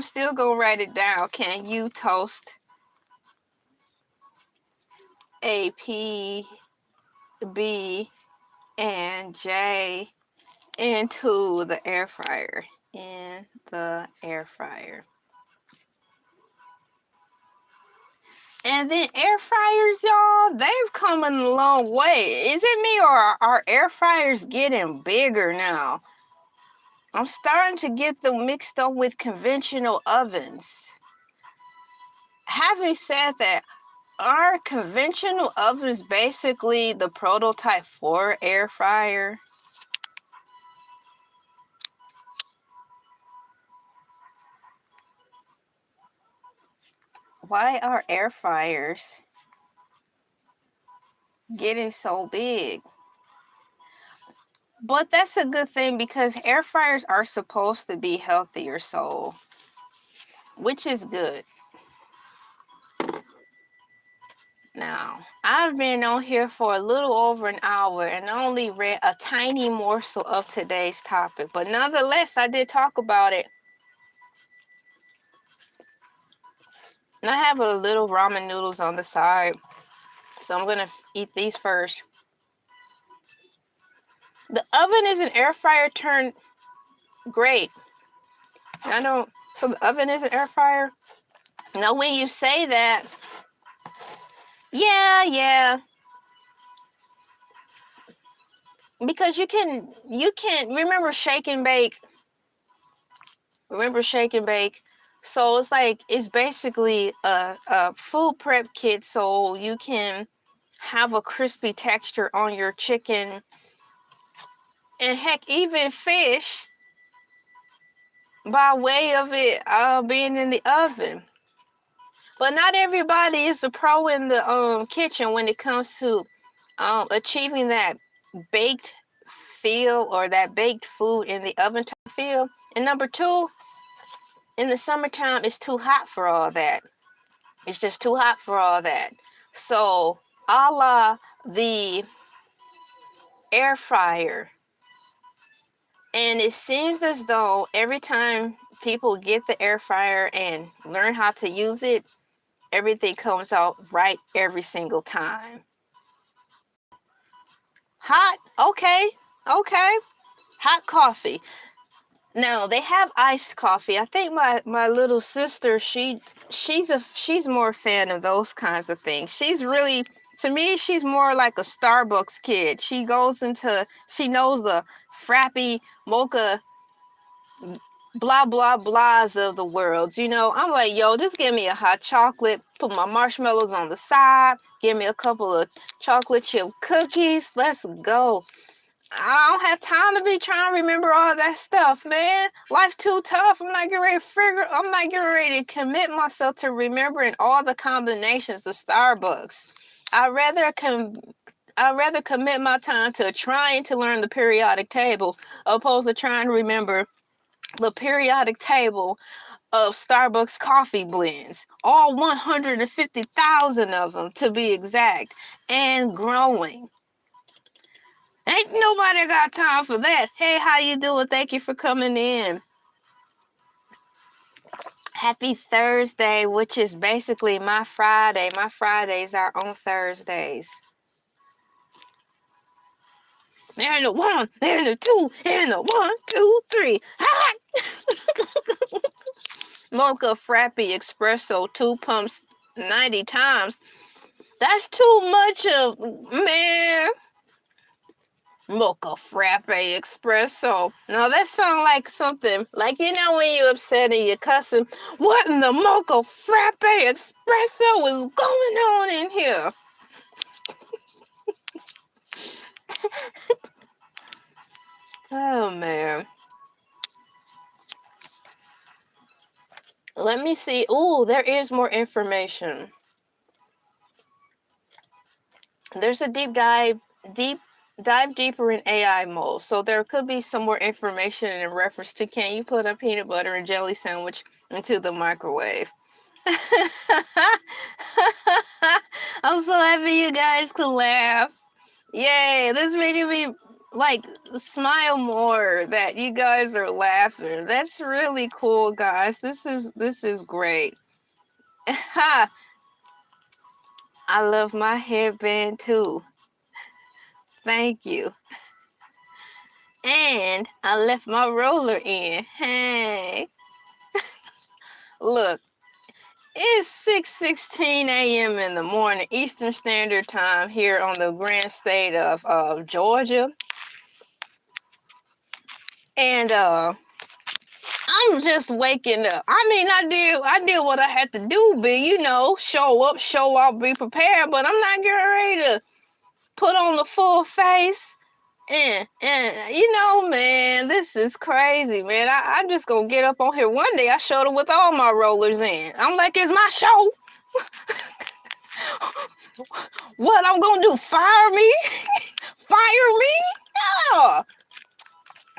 Speaker 1: still gonna write it down. Can you toast A, P, B, and J into the air fryer? In the air fryer. And then air fryers, y'all, they've come a long way. Is it me or are air fryers getting bigger now? I'm starting to get them mixed up with conventional ovens. Having said that, are conventional ovens basically the prototype for air fryer? Why are air fryers getting so big? But that's a good thing because air fryers are supposed to be healthier, so, which is good. Now, I've been on here for a little over an hour and only read a tiny morsel of today's topic, but nonetheless, I did talk about it. And I have a little ramen noodles on the side, so I'm gonna eat these first. The oven is an air fryer turned great. I don't, so the oven is an air fryer? Now, when you say that, yeah. Because you can remember shake and bake. So it's like, it's basically a food prep kit, so you can have a crispy texture on your chicken, and heck, even fish, by way of it being in the oven. But not everybody is a pro in the kitchen when it comes to achieving that baked feel, or that baked food in the oven type feel. And number two, in the summertime, it's too hot for all that. It's just too hot for all that. So, a la the air fryer. And it seems as though every time people get the air fryer and learn how to use it, everything comes out right every single time. Hot, okay. Hot coffee. Now, they have iced coffee. I think my little sister, she's more a fan of those kinds of things. She's really, to me, she's more like a Starbucks kid. She knows the frappy, mocha, blah, blah, blahs of the world. You know, I'm like, yo, just give me a hot chocolate, put my marshmallows on the side, give me a couple of chocolate chip cookies. Let's go. I don't have time to be trying to remember all that stuff, man. Life too tough. I'm not getting ready to commit myself to remembering all the combinations of Starbucks. I'd rather commit my time to trying to learn the periodic table, opposed to trying to remember the periodic table of Starbucks coffee blends. All 150,000 of them, to be exact, and growing. Ain't nobody got time for that. Hey, how you doing? Thank you for coming in. Happy Thursday, which is basically my Friday. My Fridays are on Thursdays. And a 1, and a 2, and a 1, 2, 3. Mocha Frappy Espresso, 2 pumps 90 times. That's too much of, man. Mocha Frappe Espresso. Now that sounds like something, like, you know, when you're upset and you're cussing, what in the Mocha Frappe Espresso is going on in here? Oh, man. Let me see. Oh, there is more information. There's a dive deeper in AI mode. So there could be some more information in reference to, can you put a peanut butter and jelly sandwich into the microwave? I'm so happy you guys could laugh. Yay, this making me like smile more that you guys are laughing. That's really cool, guys. This is great. I love my headband too. Thank you. And I left my roller in. Hey. Look, it's 6:16 a.m. in the morning, Eastern Standard Time, here on the grand state of Georgia. And I'm just waking up. I mean, I did what I had to do, be, you know, show up, show out, be prepared, but I'm not getting ready to put on the full face. And you know, man, this is crazy, man. I'm just gonna get up on here. One day I showed up with all my rollers in. I'm like, it's my show. What I'm gonna do? Fire me? Fire me? Yeah.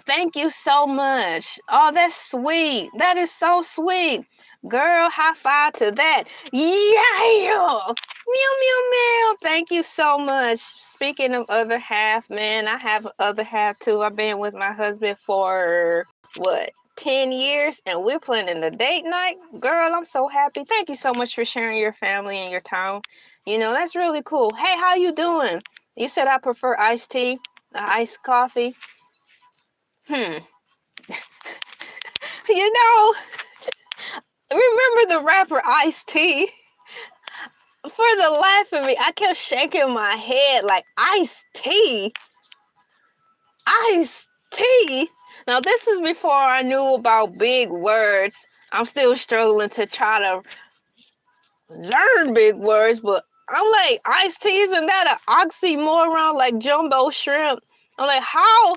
Speaker 1: Thank you so much. Oh, that's sweet. That is so sweet. Girl, high five to that. Yeah. Meow, meow, meow. Thank you so much. Speaking of other half, man, I have other half too. I've been with my husband for, what, 10 years? And we're planning a date night. Girl, I'm so happy. Thank you so much for sharing your family and your time. You know, that's really cool. Hey, how you doing? You said I prefer iced tea, iced coffee. You know, remember the rapper Ice-T? For the life of me, I kept shaking my head like, Ice-T? Ice-T? Now, this is before I knew about big words. I'm still struggling to try to learn big words, but I'm like, Ice-T, isn't that an oxymoron like jumbo shrimp? I'm like, how,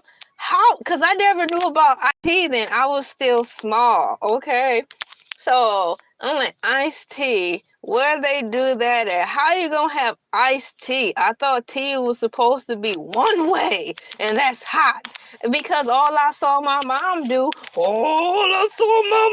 Speaker 1: because I never knew about IT then. I was still small, okay? So I'm like, iced tea, where they do that at? How you gonna have iced tea? I thought tea was supposed to be one way, and that's hot. Because all I saw my mom do, now you all I saw my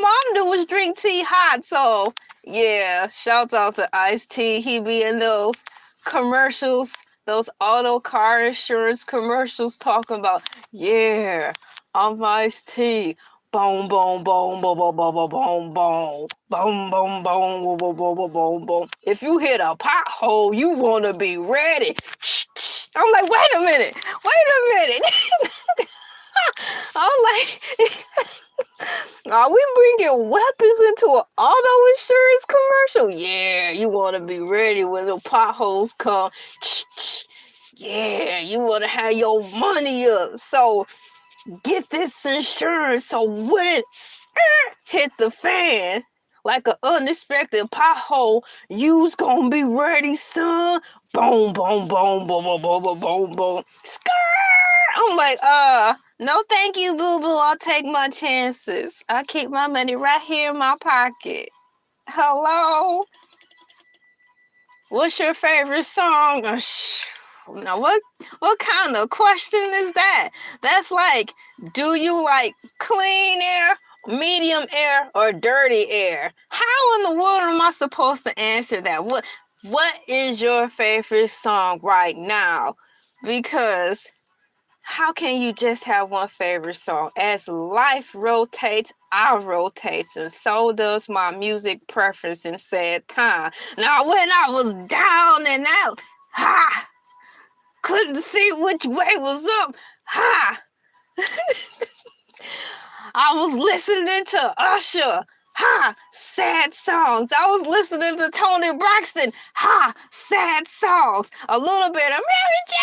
Speaker 1: mom do was drink tea hot. So yeah, shouts out to Ice-T. He be in those commercials, those auto car insurance commercials talking about, yeah, I'm Ice-T. Boom, boom, boom, boom, boom, boom, boom, boom, boom, boom, boom, boom, boom, boom, boom, boom. If you hit a pothole, you want to be ready. I'm like, wait a minute. I'm like, are we bringing weapons into an auto insurance commercial? Yeah, you want to be ready when the potholes come. Yeah, you want to have your money up. So get this insurance so when hit the fan like an unexpected pothole, you's gonna be ready, son. Boom, boom, boom, boom, boom, boom, boom, boom, boom. Skirt! I'm like, no thank you, boo-boo. I'll take my chances. I keep my money right here in my pocket. Hello? What's your favorite song? Now, what kind of question is that? That's like, do you like clean air, medium air, or dirty air? How in the world am I supposed to answer that? What is your favorite song right now? Because how can you just have one favorite song? As life rotates, I rotate, and so does my music preference in said time. Now, when I was down and out, couldn't see which way was up, I was listening to Usher, sad songs. I was listening to Tony Braxton, sad songs. A little bit of Mary J,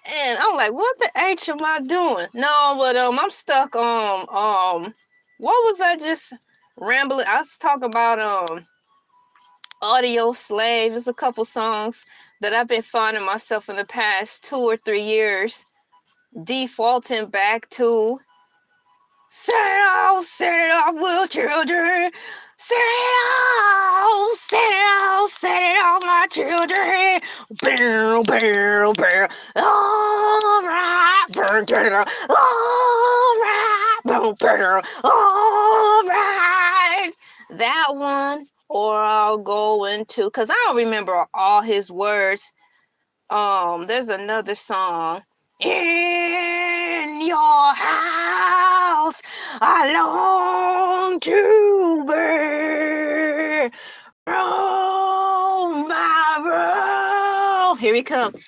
Speaker 1: and I'm like, what the H am I doing? No, but I'm stuck on what was I just rambling? I was talking about Audio Slave. There's a couple songs that I've been finding myself in the past 2 or 3 years defaulting back to. Set it off, little children. Set it off, my children. Barrel, barrel, barrel. All right, barrel. All right, barrel. All right. That one, or I'll go into, because I don't remember all his words. There's another song. In your house, I long to be. Roll my roll. Here we come. Patiently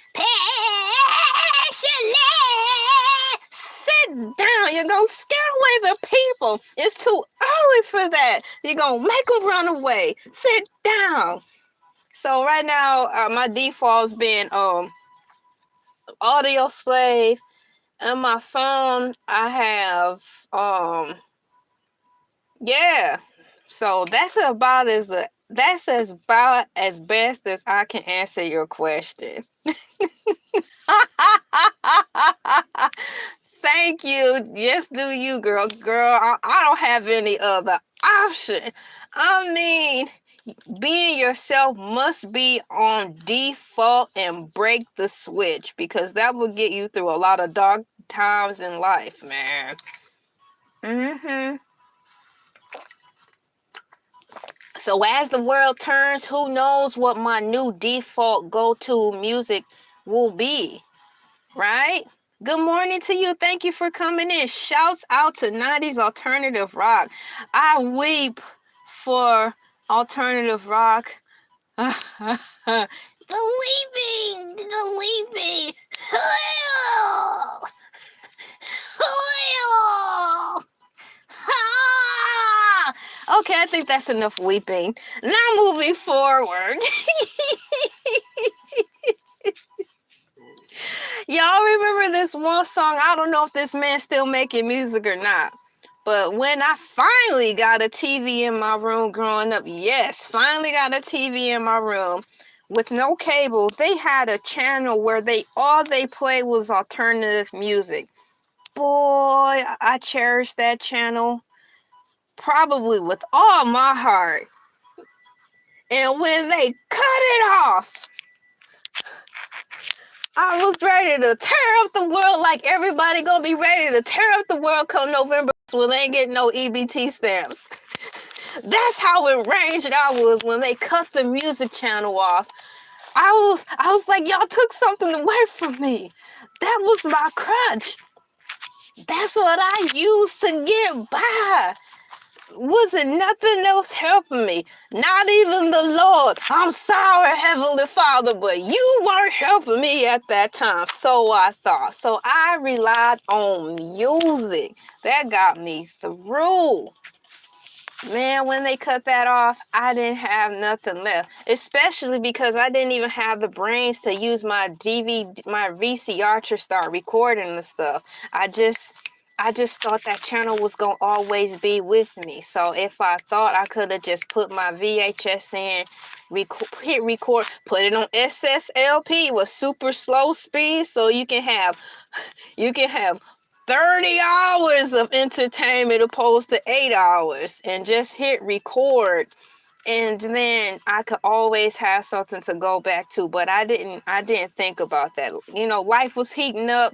Speaker 1: sit down. You're gonna scare them. It's too early for that. You're going to make them run away. Sit down. So right now, my default's been Audio Slave. On my phone, I have, yeah. So that's about as best as I can answer your question. Thank you. Yes, do you, girl. Girl, I don't have any other option. I mean, being yourself must be on default and break the switch, because that will get you through a lot of dark times in life, man. So as the world turns, who knows what my new default go-to music will be, right? Good morning to you. Thank you for coming in. Shouts out to 90s alternative rock. I weep for alternative rock. The weeping. Okay, I think that's enough weeping. Now moving forward. Y'all remember this one song? I don't know if this man's still making music or not. But when I finally got a TV in my room growing up, yes, finally got a TV in my room with no cable, they had a channel where all they played was alternative music. Boy, I cherish that channel probably with all my heart. And when they cut it off, I was ready to tear up the world, like everybody gonna be ready to tear up the world come November when they ain't getting no EBT stamps. That's how enraged I was when they cut the music channel off. I was like, y'all took something away from me. That was my crutch. That's what I used to get by. Wasn't nothing else helping me. Not even the Lord. I'm sorry, Heavenly Father, but you weren't helping me at that time. So I thought. So I relied on music. That got me through. Man, when they cut that off, I didn't have nothing left. Especially because I didn't even have the brains to use my VCR to start recording the stuff. I just thought that channel was going to always be with me. So if I thought I could have just put my VHS in, hit record, put it on SSLP with super slow speed, so you can have 30 hours of entertainment opposed to 8 hours, and just hit record, and then I could always have something to go back to. But I didn't think about that. You know, life was heating up.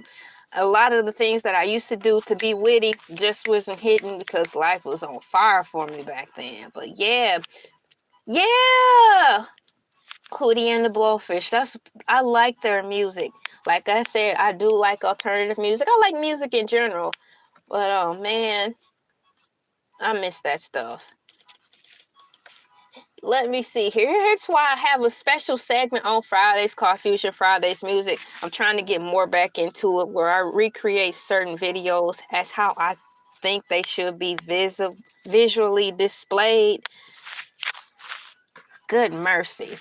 Speaker 1: A lot of the things that I used to do to be witty just wasn't hitting because life was on fire for me back then. But yeah. Hootie and the Blowfish. I like their music. Like I said, I do like alternative music. I like music in general. But oh man, I miss that stuff. Let me see here. Here's why I have a special segment on Fridays called Fusion Fridays Music. I'm trying to get more back into it, where I recreate certain videos as how I think they should be visually displayed. Good mercy.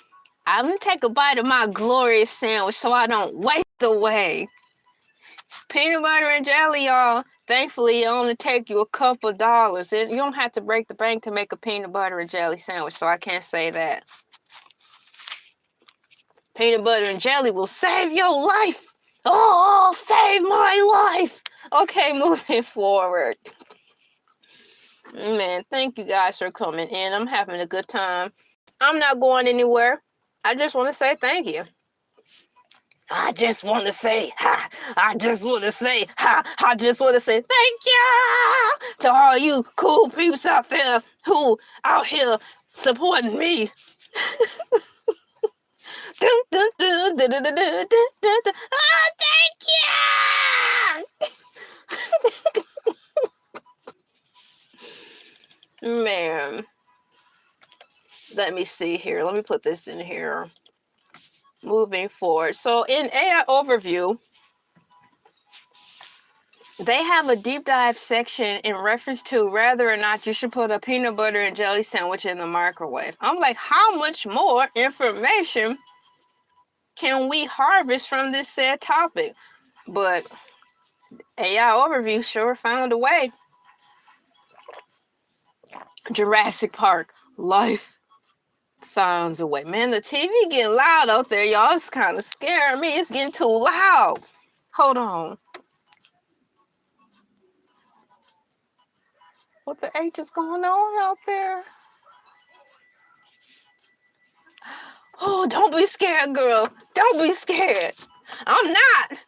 Speaker 1: I'm going to take a bite of my glorious sandwich so I don't waste away. Peanut butter and jelly, y'all. Thankfully, it only take you a couple dollars. You don't have to break the bank to make a peanut butter and jelly sandwich, so I can't say that. Peanut butter and jelly will save your life. Oh, save my life. Okay, moving forward. Man, thank you guys for coming in. I'm having a good time. I'm not going anywhere. I just want to say thank you. I just want to say thank you to all you cool peeps out there who out here supporting me. Thank you. Man, let me see here. Let me put this in here. Moving forward. So in AI overview, They have a deep dive section in reference to whether or not you should put a peanut butter and jelly sandwich in the microwave. I'm like, how much more information can we harvest from this said topic? But AI overview sure found a way. Jurassic Park, life finds a way. Man, the TV getting loud out there, y'all. It's kind of scaring me. It's getting too loud. Hold on. What the H is going on out there? Oh, don't be scared, girl. Don't be scared. I'm not.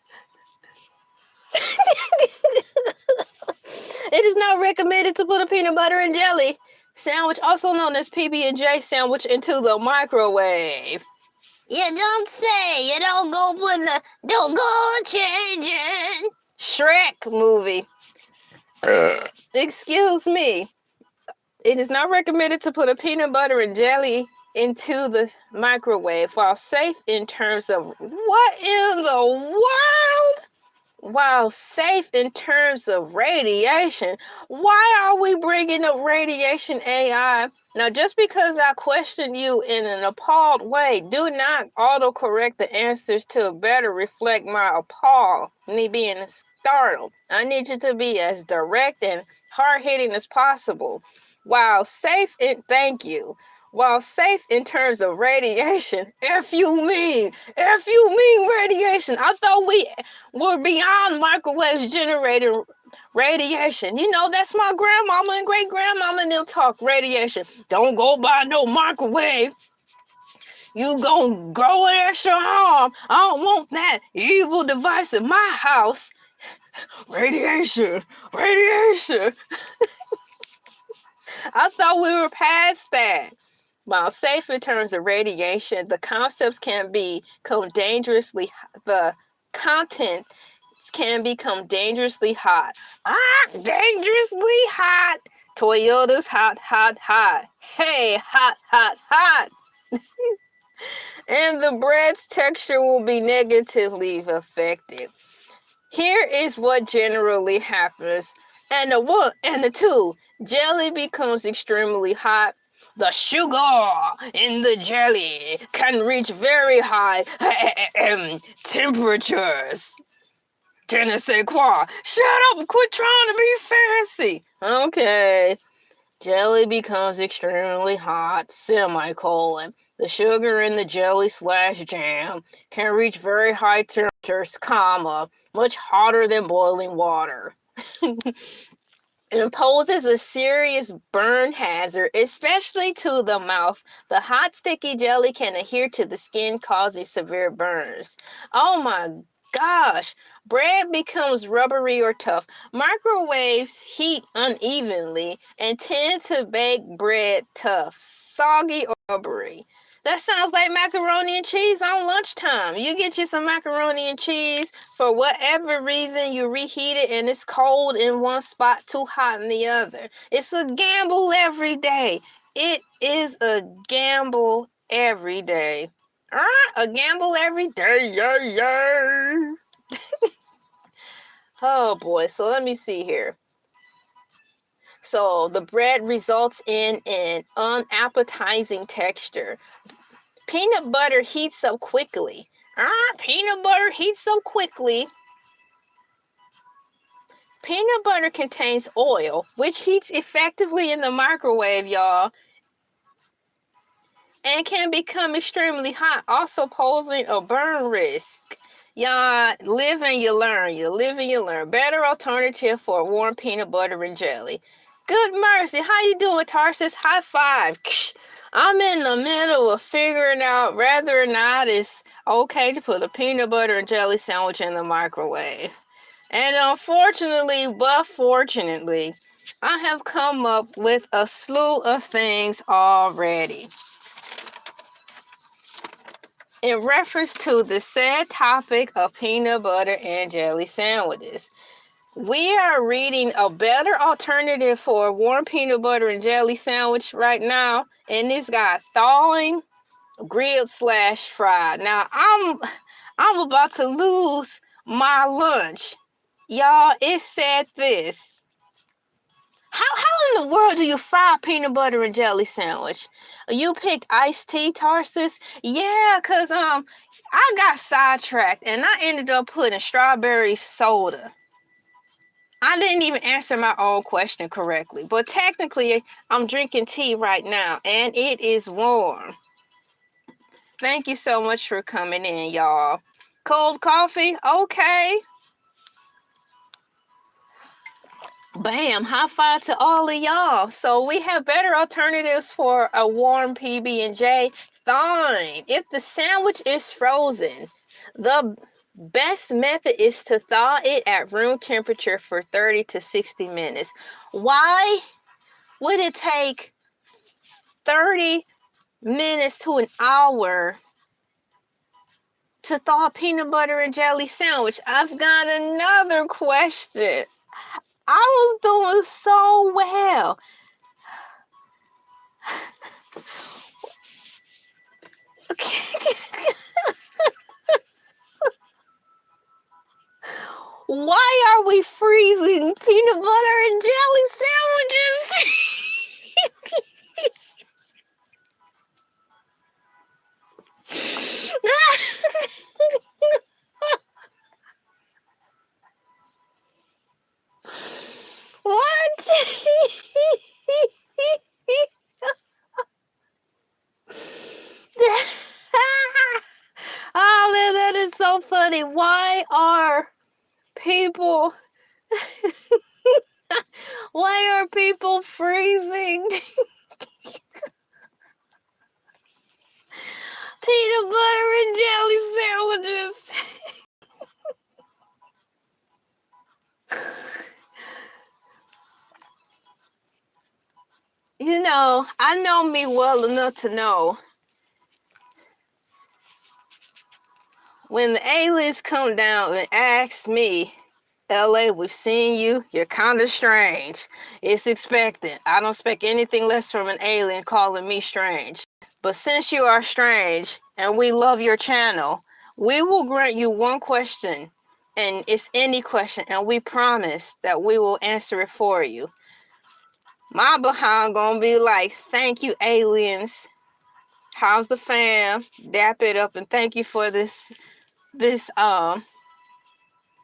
Speaker 1: It is not recommended to put a peanut butter and jelly sandwich, also known as PB&J sandwich, into the microwave. You don't say. You don't go changing. Shrek movie. Excuse me. It is not recommended to put a peanut butter and jelly into the microwave while safe in terms of what in the world? While safe in terms of radiation. Why are we bringing up radiation, AI? Now, just because I question you in an appalled way, do not autocorrect the answers to better reflect my me being startled. I need you to be as direct and hard-hitting as possible. While safe in, thank you. While safe in terms of radiation, if you mean radiation. I thought we were beyond microwaves generating radiation. You know, that's my grandmama and great grandmama and they'll talk radiation. Don't go by no microwave. You gon' grow an extra arm. I don't want that evil device in my house. Radiation. I thought we were past that. While safe in terms of radiation, the concepts can become dangerously, the contents can become dangerously hot. Dangerously hot. Toyota's hot. Hey, hot. And the bread's texture will be negatively affected. Here is what generally happens. And the one and the two, jelly becomes extremely hot. The sugar in the jelly can reach very high temperatures. Je ne sais quoi. Shut up and quit trying to be fancy. Okay. Jelly becomes extremely hot, semicolon. The sugar in the jelly / jam can reach very high temperatures, comma, much hotter than boiling water. It poses a serious burn hazard, especially to the mouth. The hot, sticky jelly can adhere to the skin, causing severe burns. Oh my gosh. Bread becomes rubbery or tough. Microwaves heat unevenly and tend to bake bread tough, soggy, or rubbery. That sounds like macaroni and cheese on lunchtime. You get you some macaroni and cheese, for whatever reason you reheat it and it's cold in one spot, too hot in the other. It's a gamble every day. It is a gamble every day. A gamble every day. Yeah. Oh boy, so let me see here. So the bread results in an unappetizing texture. Peanut butter heats up quickly. Peanut butter heats up quickly. Peanut butter contains oil, which heats effectively in the microwave, y'all, and can become extremely hot, also posing a burn risk. Y'all, live and you learn. Better alternative for warm peanut butter and jelly. Good mercy. How you doing, Tarsus? High five. I'm in the middle of figuring out whether or not it's okay to put a peanut butter and jelly sandwich in the microwave. And unfortunately, but fortunately, I have come up with a slew of things already. In reference to the said topic of peanut butter and jelly sandwiches, we are reading a better alternative for a warm peanut butter and jelly sandwich right now, and it's got thawing, grilled / fried. Now I'm about to lose my lunch Y'all, it said this. How in the world do you fry a peanut butter and jelly sandwich? You picked iced tea, Tarsus? Yeah, cause I got sidetracked and I ended up putting strawberry soda. I didn't even answer my own question correctly, but technically I'm drinking tea right now and it is warm. Thank you so much for coming in, y'all. Cold coffee? Okay. Bam, high five to all of y'all. So we have better alternatives for a warm PB&J. Fine. If the sandwich is frozen, the best method is to thaw it at room temperature for 30 to 60 minutes. Why would it take 30 minutes to an hour to thaw a peanut butter and jelly sandwich? I've got another question. I was doing so well. Why are we freezing peanut butter and jelly sandwiches? What? Oh man, that is so funny. Why are people freezing peanut butter and jelly sandwiches? You know, I know me well enough to know when the aliens come down and ask me, LA, we've seen you. You're kind of strange. It's expected. I don't expect anything less from an alien calling me strange. But since you are strange and we love your channel, we will grant you one question. And it's any question. And we promise that we will answer it for you. My behind gonna be like, thank you, aliens. How's the fam? Dap it up and thank you for this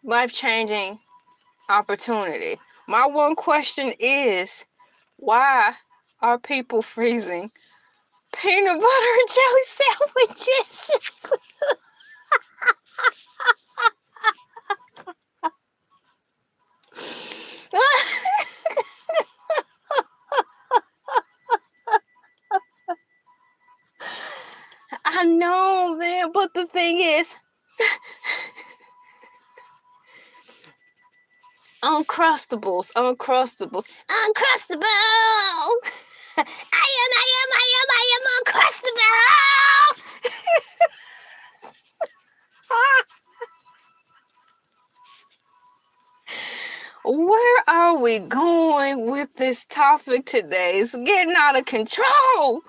Speaker 1: life-changing opportunity. My one question is, why are people freezing peanut butter and jelly sandwiches? I know, man, but the thing is, Uncrustables. I am Uncrustable. Where are we going with this topic today? It's getting out of control.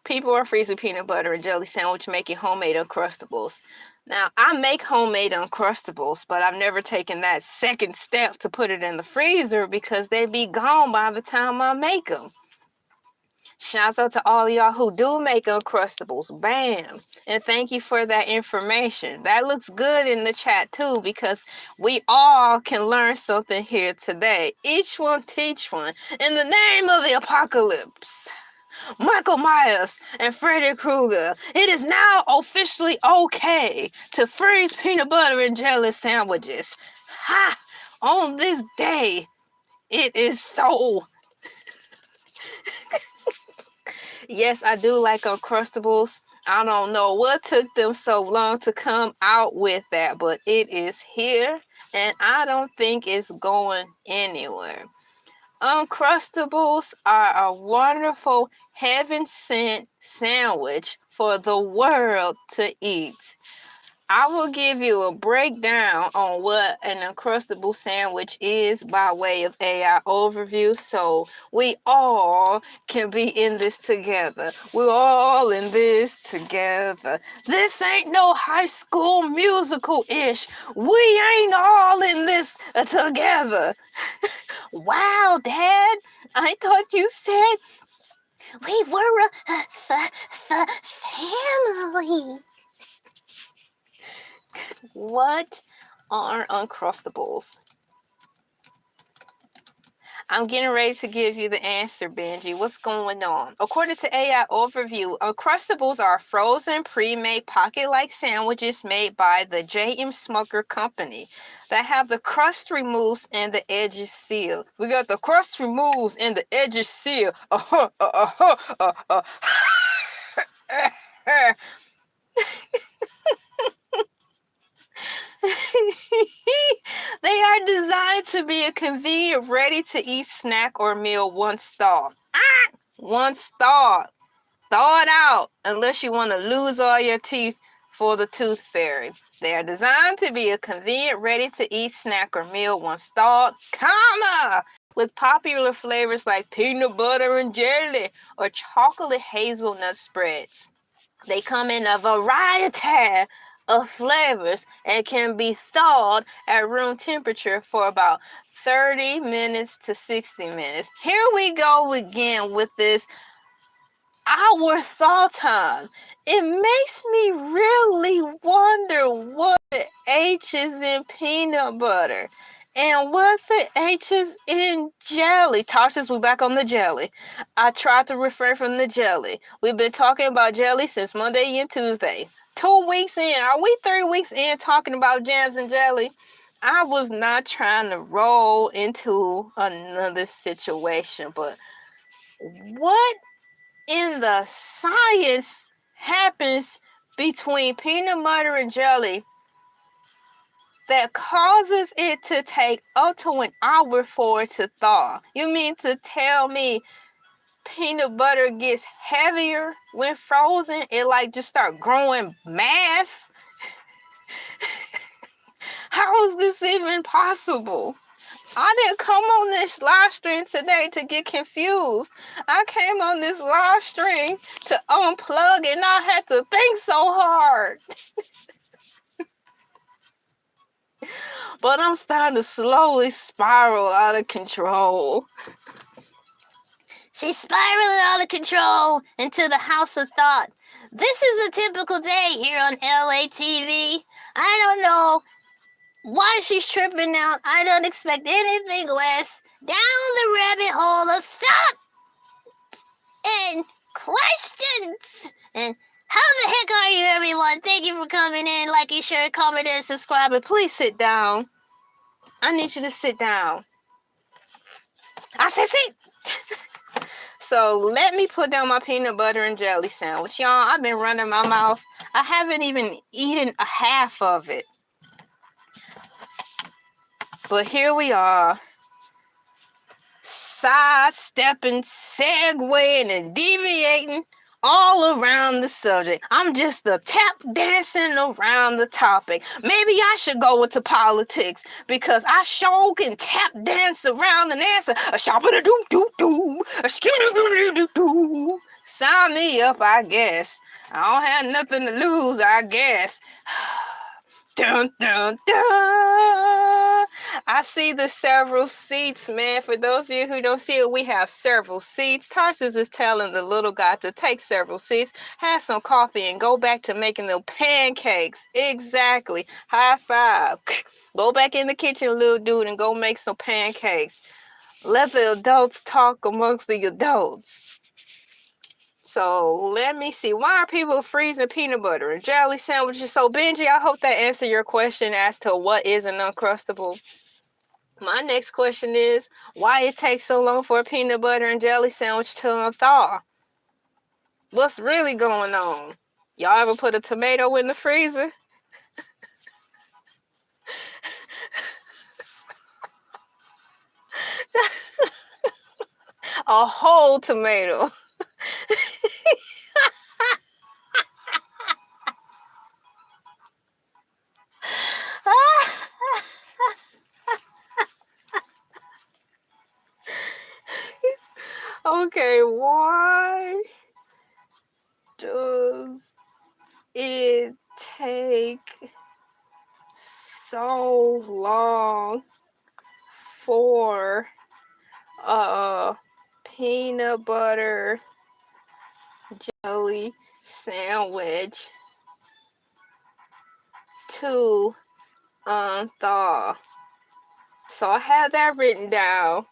Speaker 1: People are freezing peanut butter and jelly sandwich, making homemade Uncrustables. Now, I make homemade Uncrustables, but I've never taken that second step to put it in the freezer because they be gone by the time I make them. Shouts out to all y'all who do make Uncrustables. Bam. And thank you for that information. That looks good in the chat too, because we all can learn something here today. Each one teach one. In the name of the apocalypse, Michael Myers and Freddy Krueger, it is now officially okay to freeze peanut butter and jelly sandwiches. Ha! On this day, it is so. Yes, I do like Uncrustables. I don't know what took them so long to come out with that, but it is here, and I don't think it's going anywhere. Uncrustables are a wonderful heaven-sent sandwich for the world to eat. I will give you a breakdown on what an Uncrustable sandwich is by way of AI overview, so we all can be in this together. We're all in this together. This ain't no High School Musical-ish. We ain't all in this together. Wow, Dad, I thought you said we were a family. What are Uncrustables? I'm getting ready to give you the answer, Benji. What's going on? According to AI Overview, Uncrustables are frozen, pre-made, pocket-like sandwiches made by the J.M. Smucker Company that have the crust removed and the edges sealed. We got the crust removed and the edges sealed. They are designed to be a convenient, ready-to-eat snack or meal once thawed. Once thawed. Thaw it out, unless you want to lose all your teeth for the tooth fairy. They are designed to be a convenient, ready-to-eat snack or meal once thawed, with popular flavors like peanut butter and jelly or chocolate hazelnut spread. They come in a variety of flavors and can be thawed at room temperature for about 30 minutes to 60 minutes. Here we go again with this hour thaw time. It makes me really wonder what the H is in peanut butter and what the H is in jelly. Tarsus, we back on the jelly. I tried to refrain from the jelly. We've been talking about jelly since Monday and Tuesday. 2 weeks in. Are we 3 weeks in talking about jams and jelly? I was not trying to roll into another situation, but what in the science happens between peanut butter and jelly that causes it to take up to an hour for it to thaw? You mean to tell me peanut butter gets heavier when frozen? It like just start growing mass? How is this even possible? I didn't come on this live stream today to get confused. I came on this live stream to unplug and not have to think so hard. But I'm starting to slowly spiral out of control. She's spiraling out of control into the house of thought. This is a typical day here on LA TV. I don't know why she's tripping out. I don't expect anything less. Down the rabbit hole of thought and questions. And how the heck are you, everyone? Thank you for coming in. Like, share, comment, and subscribe. And please sit down. I need you to sit down. I said sit. So let me put down my peanut butter and jelly sandwich. Y'all, I've been running my mouth. I haven't even eaten a half of it. But here we are. Sidestepping, segueing, and deviating all around the subject. I'm just a tap dancing around the topic. Maybe I should go into politics because I sure can tap dance around an answer. A shabba doo doo doo, a skitty doo doo. Sign me up, I guess. I don't have nothing to lose, I guess. Dun dun dun. I see the several seats, man. For those of you who don't see it, we have several seats. Tarsus is telling the little guy to take several seats, have some coffee, and go back to making them pancakes. Exactly. High five. Go back in the kitchen, little dude, and go make some pancakes. Let the adults talk amongst the adults. So let me see. Why are people freezing peanut butter and jelly sandwiches? So Benji, I hope that answered your question as to what is an Uncrustable. My next question is why it takes so long for a peanut butter and jelly sandwich to thaw. What's really going on? Y'all ever put a tomato in the freezer? A whole tomato. Okay, why does it take so long for a peanut butter jelly sandwich to thaw? So I have that written down.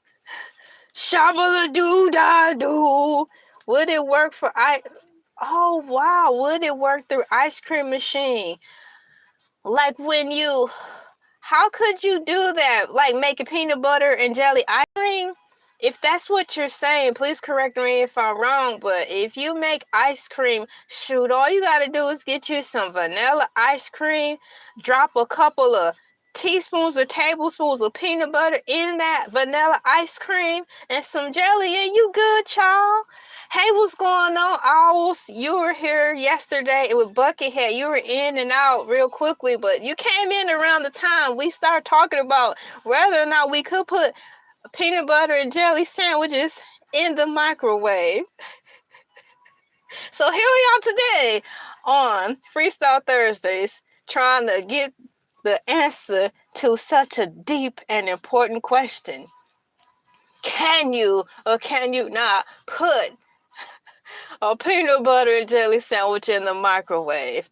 Speaker 1: Shabba-da-doo-da-doo. Would it work for Oh wow, would it work through ice cream machine? Like when you, how could you do that? Like make a peanut butter and jelly ice cream? If that's what you're saying, please correct me if I'm wrong, but if you make ice cream, shoot, all you gotta do is get you some vanilla ice cream, drop a couple of teaspoons or tablespoons of peanut butter in that vanilla ice cream and some jelly, and you good, y'all. Hey, what's going on, Owls? You were here yesterday with Buckethead. You were in and out real quickly, but you came in around the time we started talking about whether or not we could put peanut butter and jelly sandwiches in the microwave. So here we are today on Freestyle Thursdays, trying to get the answer to such a deep and important question. Can you or can you not put a peanut butter and jelly sandwich in the microwave?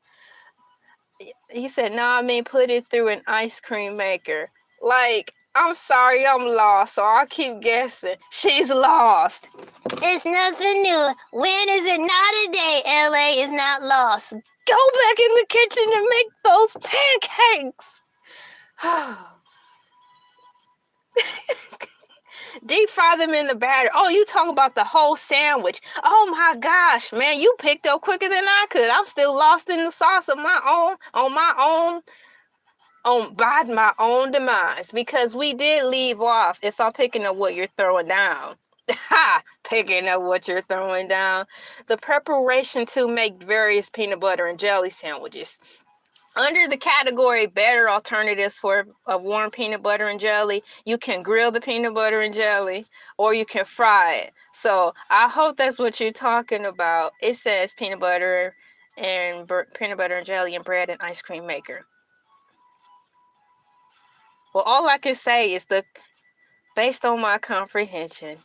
Speaker 1: He said, no, I mean put it through an ice cream maker. Like, I'm sorry, I'm lost, so I'll keep guessing. She's lost. It's nothing new. When is it not a day? LA is not lost. Go back in the kitchen and make those pancakes. Deep fry them in the batter. Oh, you talking about the whole sandwich. Oh my gosh, man, you picked up quicker than I could. I'm still lost in the sauce of my own, by my own demise, because we did leave off, if I'm picking up what you're throwing down. Ha! Picking up what you're throwing down. The preparation to make various peanut butter and jelly sandwiches. Under the category better alternatives for a warm peanut butter and jelly, you can grill the peanut butter and jelly or you can fry it. So I hope that's what you're talking about. It says peanut butter and jelly and bread and ice cream maker. Well, all I can say is based on my comprehension,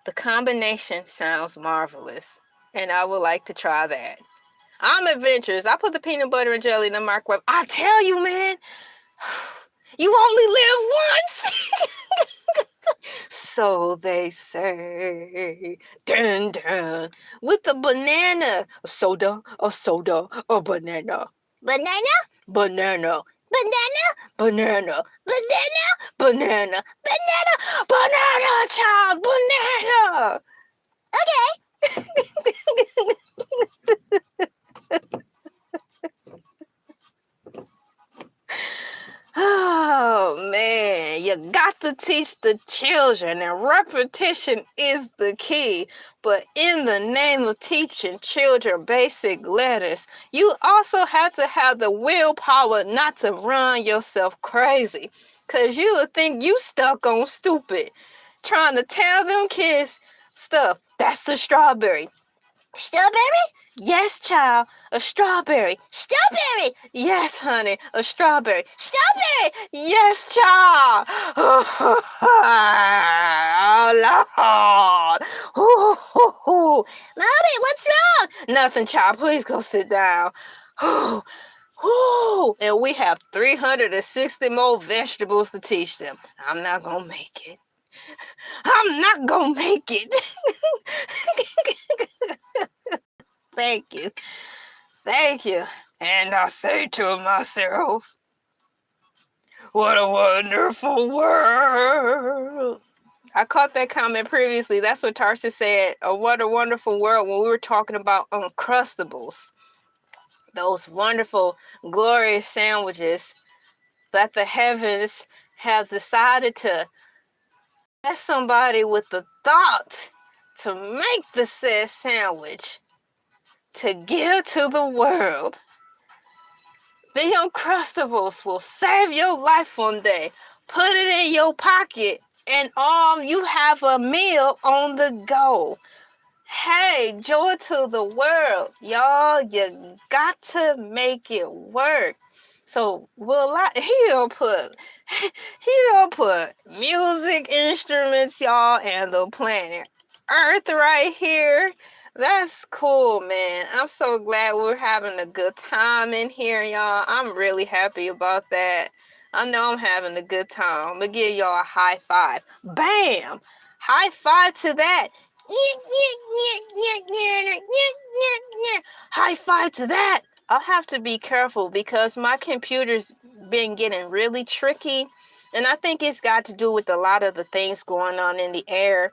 Speaker 1: the combination sounds marvelous, and I would like to try that. I'm adventurous. I put the peanut butter and jelly in the microwave. I tell you, man, you only live once. So they say. Dun, dun. With the banana. A banana. Banana? Banana. Banana. Banana, child. Banana. Okay. Oh man, you got to teach the children, and repetition is the key. But in the name of teaching children basic letters, you also have to have the willpower not to run yourself crazy, because you would think you stuck on stupid trying to tell them kids stuff. That's the strawberry. Strawberry? Yes, child. A strawberry. Strawberry. Yes, honey. A strawberry. Strawberry. Yes, child. Oh, Lord. Mommy, what's wrong? Nothing, child. Please go sit down. And we have 360 more vegetables to teach them. I'm not going to make it. I'm not going to make it. Thank you. Thank you. And I say to myself, what a wonderful world. I caught that comment previously. That's what Tarsa said. Oh, what a wonderful world, when we were talking about Uncrustables. Those wonderful, glorious sandwiches that the heavens have decided to bless somebody with the thought to make the said sandwich to give to the world. The Uncrustables will save your life one day. Put it in your pocket and you have a meal on the go. Hey, joy to the world, y'all. You got to make it work. So he'll put music instruments, y'all, and the planet Earth right here. That's cool, man. I'm so glad we're having a good time in here, y'all. I'm really happy about that. I know I'm having a good time. I'm gonna give y'all a high five. Bam! High five to that. High five to that. I'll have to be careful because my computer's been getting really tricky, and I think it's got to do with a lot of the things going on in the air,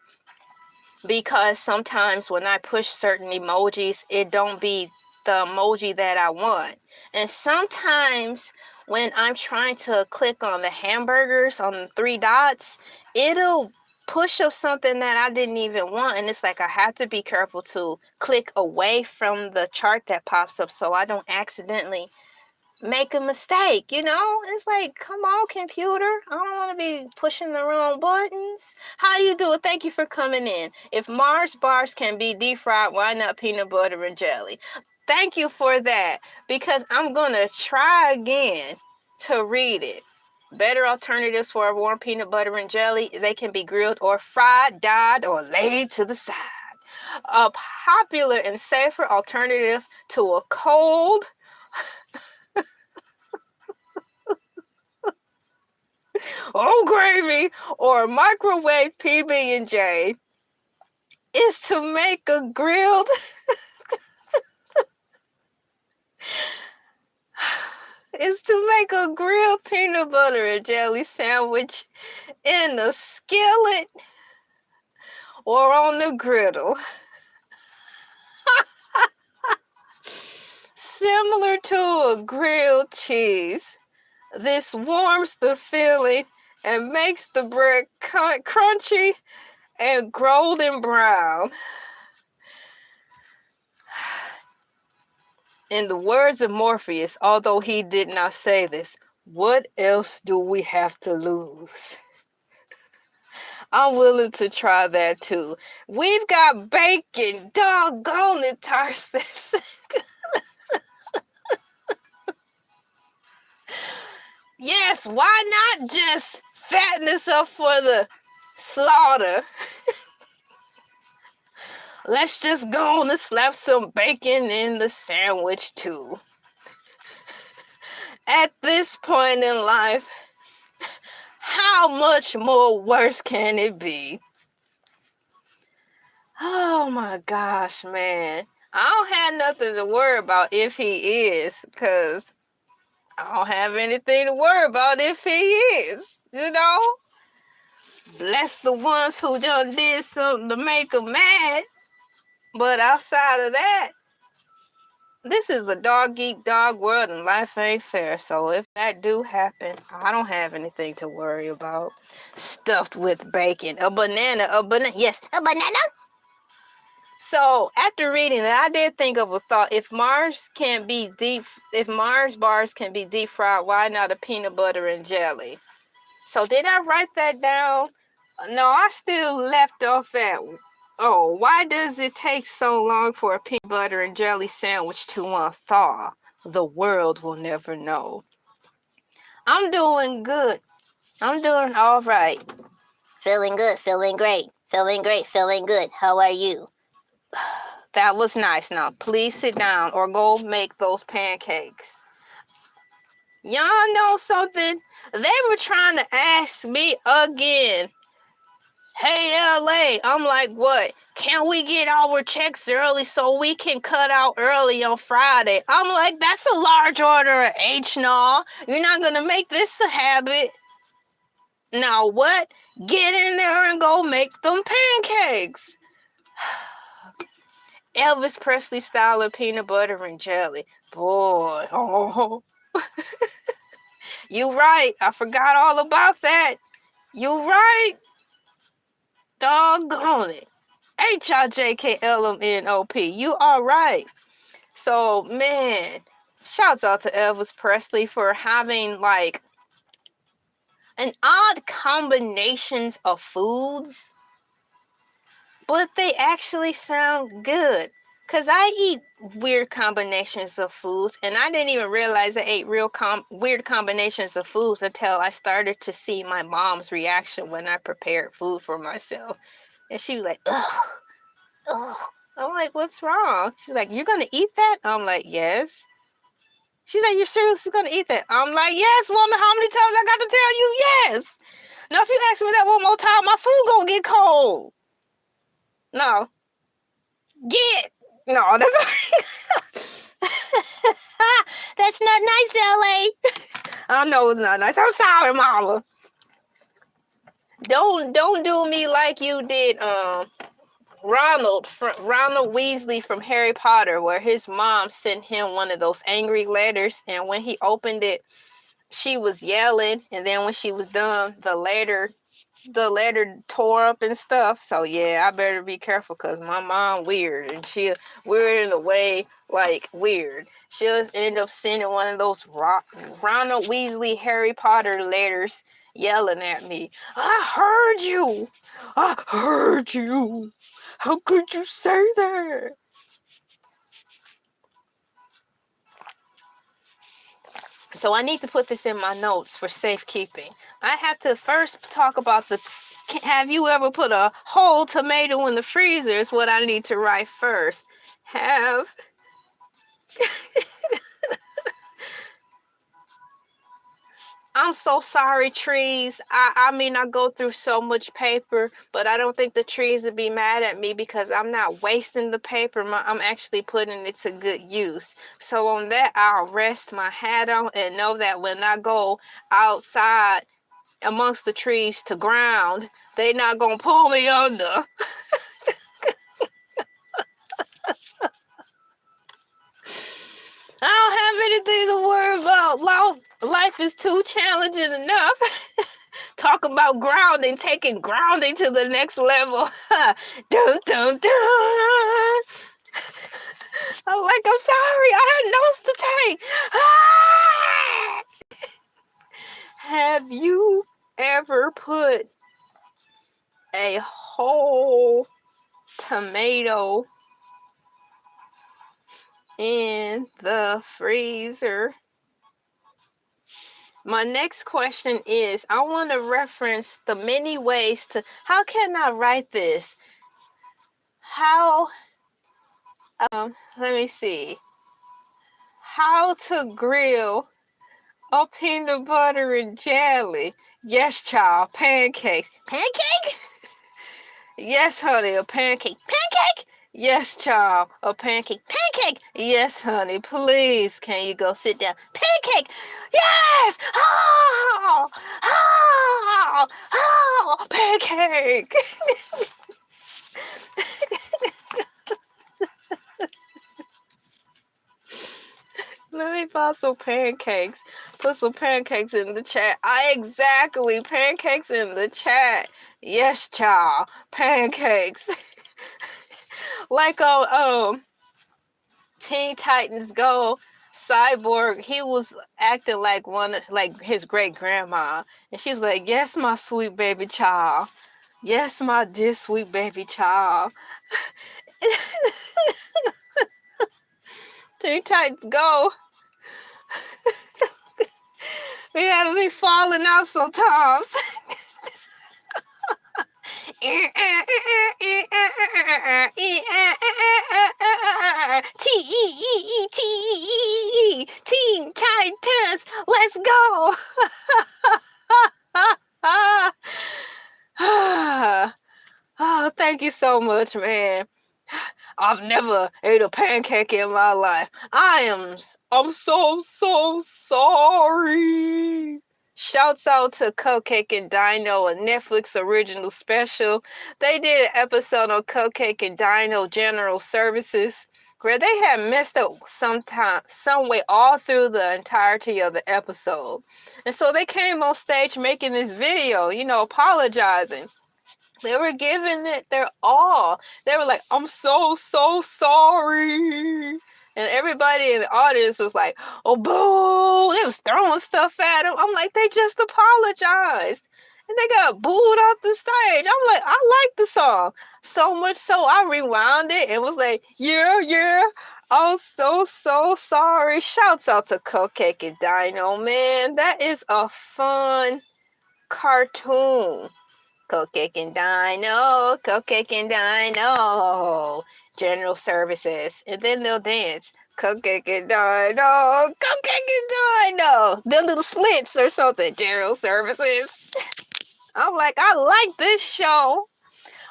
Speaker 1: because sometimes when I push certain emojis, it don't be the emoji that I want. And sometimes when I'm trying to click on the hamburgers on the 3 dots, it'll push up something that I didn't even want. And it's like I have to be careful to click away from the chart that pops up so I don't accidentally make a mistake, you know? It's like, come on, computer. I don't want to be pushing the wrong buttons. How you doing? Thank you for coming in. If Mars bars can be deep fried, why not peanut butter and jelly? Thank you for that, because I'm going to try again to read it. Better alternatives for warm peanut butter and jelly. They can be grilled or fried, dyed, or laid to the side. A popular and safer alternative to a cold gravy or microwave PB&J is to make a grilled peanut butter and jelly sandwich in a skillet or on the griddle. Similar to a grilled cheese, this warms the filling and makes the bread crunchy and golden brown. In the words of Morpheus, although he did not say this, what else do we have to lose? I'm willing to try that too. We've got bacon, doggone it, Tarsus. Yes, why not just fatten us up for the slaughter? Let's just go on and slap some bacon in the sandwich too. At this point in life, how much more worse can it be? Oh my gosh, man. I don't have nothing to worry about if he is, because I don't have anything to worry about if he is, you know? Bless the ones who just did something to make them mad. But outside of that, this is a dog eat dog world and life ain't fair. So if that do happen, I don't have anything to worry about. Stuffed with bacon. A banana. Yes, a banana. So after reading that, I did think of a thought. If Mars bars can be deep fried, why not a peanut butter and jelly? So did I write that down? No, I still left off at, why does it take so long for a peanut butter and jelly sandwich to unthaw? The world will never know. I'm doing good. I'm doing all right.
Speaker 2: Feeling good, feeling great, feeling great, feeling good. How are you?
Speaker 1: That was nice. Now, please sit down or go make those pancakes. Y'all know something? They were trying to ask me again. Hey, LA. I'm like, what? Can we get our checks early so we can cut out early on Friday? I'm like, that's a large order of H&R. You're not going to make this a habit. Now what? Get in there and go make them pancakes. Elvis Presley style of peanut butter and jelly. Boy, oh. You right. I forgot all about that. You right. Doggone it. HIJKLMNOP. You are right. So, man, shouts out to Elvis Presley for having, like, and odd combinations of foods, but they actually sound good. Cause I eat weird combinations of foods, and I didn't even realize I ate weird combinations of foods until I started to see my mom's reaction when I prepared food for myself. And she was like, ugh, ugh. I'm like, what's wrong? She's like, you're gonna eat that? I'm like, yes. She's like, you're seriously gonna eat that? I'm like, yes, woman, how many times I got to tell you yes? Now, if you ask me that one more time, my food gonna get cold. No. Get. No, that's
Speaker 2: That's not nice, LA.
Speaker 1: I know it's not nice. I'm sorry, mama. Don't do me like you did Ronald Weasley from Harry Potter, where his mom sent him one of those angry letters, and when he opened it, she was yelling, and then when she was done, the letter tore up and stuff. So yeah, I better be careful, because my mom weird, and she weird in a way, like weird. She'll end up sending one of those Ronald Weasley Harry Potter letters yelling at me. I heard you. I heard you. How could you say that? So I need to put this in my notes for safekeeping. I have to first talk about have you ever put a whole tomato in the freezer is what I need to write first. I'm so sorry, trees. I mean, I go through so much paper, but I don't think the trees would be mad at me because I'm not wasting the paper. I'm actually putting it to good use. So on that, I'll rest my hat on and know that when I go outside amongst the trees to ground, they not going to pull me under. I don't have anything to worry about. Life is too challenging enough. Talk about grounding, taking grounding to the next level. Dun, dun, dun. I'm sorry, I had nose to take. Have you ever put a whole tomato in the freezer? My next question is, I want to reference the many ways to, how can I write this? Let me see. How to grill a peanut butter and jelly. Yes, child, pancakes.
Speaker 2: Pancake?
Speaker 1: Yes, honey, a pancake.
Speaker 2: Pancake?
Speaker 1: Yes, child, a pancake.
Speaker 2: Pancake?
Speaker 1: Yes, honey, please, can you go sit down?
Speaker 2: Pancake?
Speaker 1: Yes! Oh! Oh! Oh! Pancake! Let me buy some pancakes. Put some pancakes in the chat. Pancakes in the chat. Yes, child. Pancakes. Like on Teen Titans Go, Cyborg, he was acting like his great grandma, and she was like, "Yes, my sweet baby child. Yes, my dear sweet baby child." Teen Titans Go. We had me falling out sometimes. T-E-E-E-T-E-E-E Teen Titans, let's go. Oh, thank you so much, man. I've never ate a pancake in my life. I'm so sorry. Shouts out to Cupcake and Dino, a Netflix original special. They did an episode on Cupcake and Dino General Services where they had messed up some way all through the entirety of the episode. And so they came on stage making this video, apologizing. They were giving it their all. They were like, I'm so sorry. And everybody in the audience was like, oh, boo. They was throwing stuff at him. I'm like, they just apologized. And they got booed off the stage. I'm like, I like the song. So much so I rewound it and was like, yeah. I'm so sorry. Shouts out to Cupcake and Dino, man. That is a fun cartoon. Cupcake and Dino, Cupcake and Dino. General services. And then they'll dance. Cupcake and Dino, Cupcake and Dino. They'll do the splits or something. General services. I'm like, I like this show.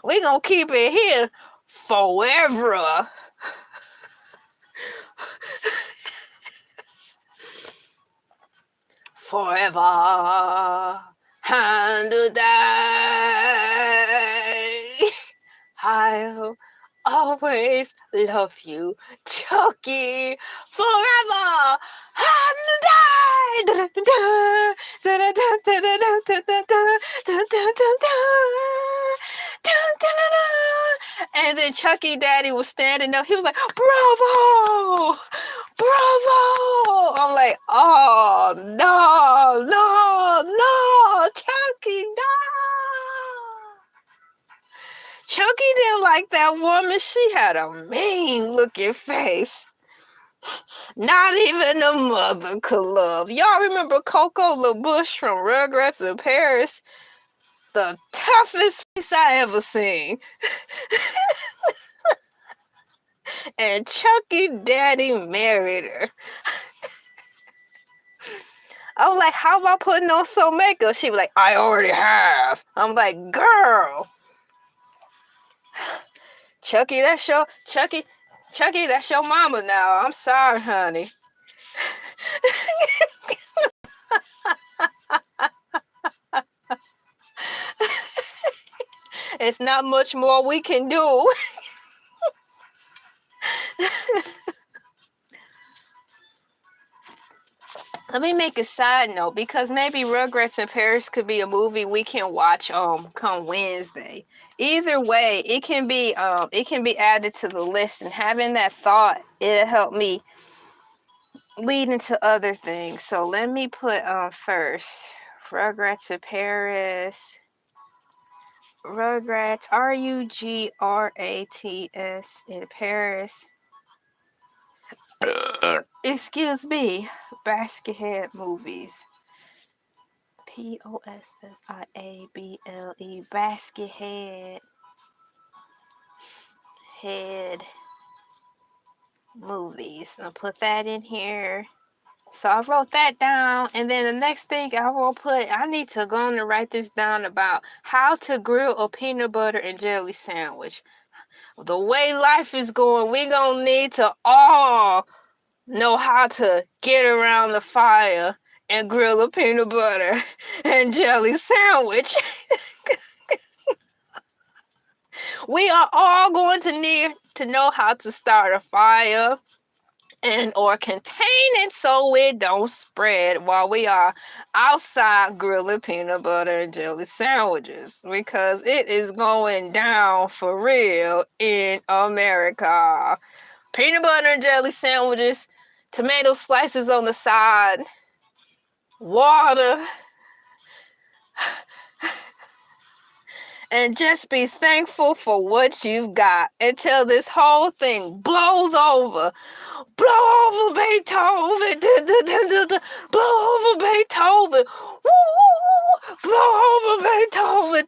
Speaker 1: We gonna keep it here forever. Forever and a day. I'll always love you, Chucky, forever and a day. And then Chucky Daddy was standing up. He was like, bravo! Bravo! I'm like, oh, no, Chucky, no! Chucky didn't like that woman. She had a mean looking face. Not even a mother could love. Y'all remember Coco LaBouche from Rugrats in Paris? The toughest face I ever seen. And Chucky Daddy married her. I was like, how about putting on some makeup? She was like, I already have. I'm like, girl. Chucky, that's your mama now. I'm sorry, honey. It's not much more we can do. Let me make a side note, because maybe Rugrats in Paris could be a movie we can watch come Wednesday. Either way, it can be added to the list, and having that thought, it'll help me lead into other things. So let me put first Rugrats in Paris. Rugrats, Rugrats in Paris. Excuse me, Baskethead movies. Possiable, Baskethead movies. I'll put that in here. So I wrote that down, and then the next thing I need to go on and write this down about how to grill a peanut butter and jelly sandwich. The way life is going, we're gonna need to all know how to get around the fire and grill a peanut butter and jelly sandwich. We are all going to need to know how to start a fire and or contain it so it don't spread while we are outside grilling peanut butter and jelly sandwiches, because it is going down for real in America. Peanut butter and jelly sandwiches, tomato slices on the side, water, and just be thankful for what you've got until this whole thing blows over. Blow over Beethoven. Blow over Beethoven. Woo! Blow over Beethoven.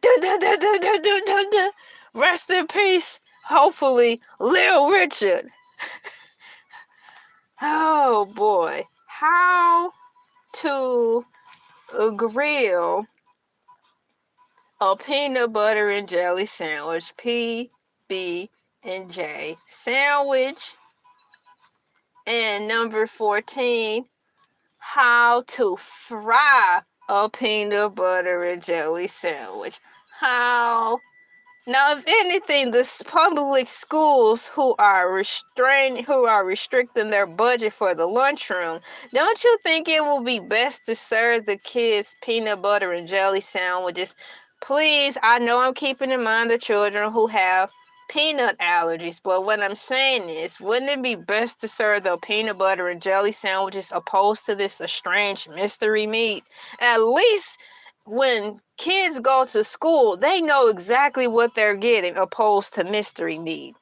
Speaker 1: Rest in peace, hopefully, Little Richard. Oh boy. How to grill a peanut butter and jelly sandwich. PB&J sandwich. And number 14, how to fry a peanut butter and jelly sandwich. How? Now, if anything, the public schools who are restricting their budget for the lunchroom, don't you think it will be best to serve the kids peanut butter and jelly sandwiches? Please, I know I'm keeping in mind the children who have peanut allergies. But what I'm saying is, wouldn't it be best to serve the peanut butter and jelly sandwiches opposed to this estranged mystery meat? At least when kids go to school, they know exactly what they're getting opposed to mystery meat.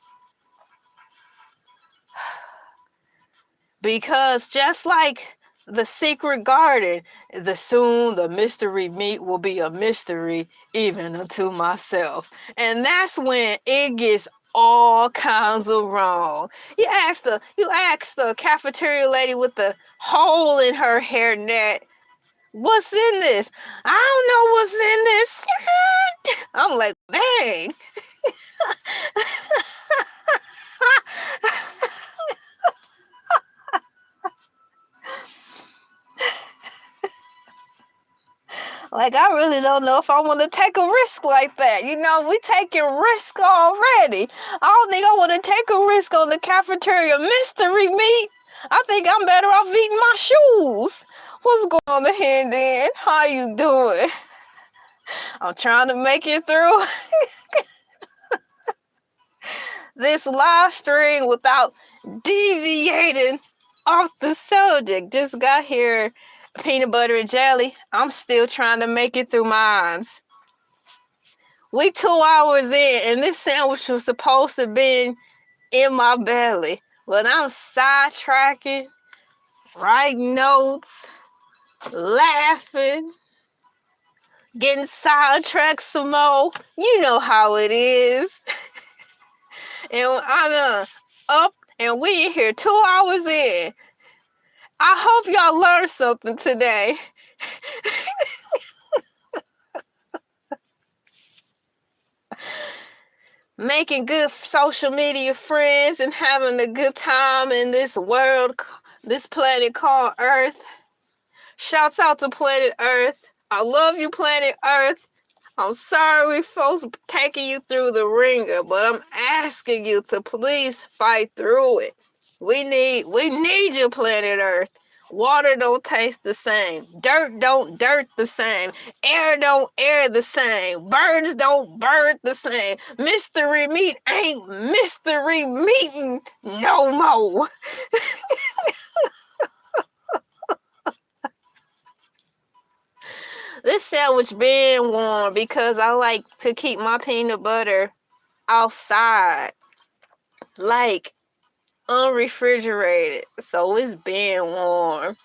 Speaker 1: Because just like the secret garden, the mystery meat will be a mystery even unto myself. And that's when it gets all kinds of wrong. You ask the cafeteria lady with the hole in her hairnet, what's in this? I don't know what's in this. I'm like, dang. Like, I really don't know if I want to take a risk like that. You know, we taking risk already. I don't think I want to take a risk on the cafeteria mystery meat. I think I'm better off eating my shoes. What's going on the hand then? How you doing? I'm trying to make it through this live stream without deviating off the subject. Just got here. Peanut butter and jelly. I'm still trying to make it through mine. We 2 hours in, and this sandwich was supposed to be in my belly. But I'm sidetracking, writing notes, laughing, getting sidetracked some more. You know how it is. And I done up, and we in here 2 hours in. I hope y'all learned something today. Making good social media friends and having a good time in this world, this planet called Earth. Shouts out to planet Earth. I love you, planet Earth. I'm sorry folks taking you through the ringer, but I'm asking you to please fight through it. We need you, planet Earth. Water don't taste the same. Dirt don't dirt the same. Air don't air the same. Birds don't bird the same. Mystery meat ain't mystery meeting no more. This sandwich been warm because I like to keep my peanut butter outside, like unrefrigerated. So it's been warm.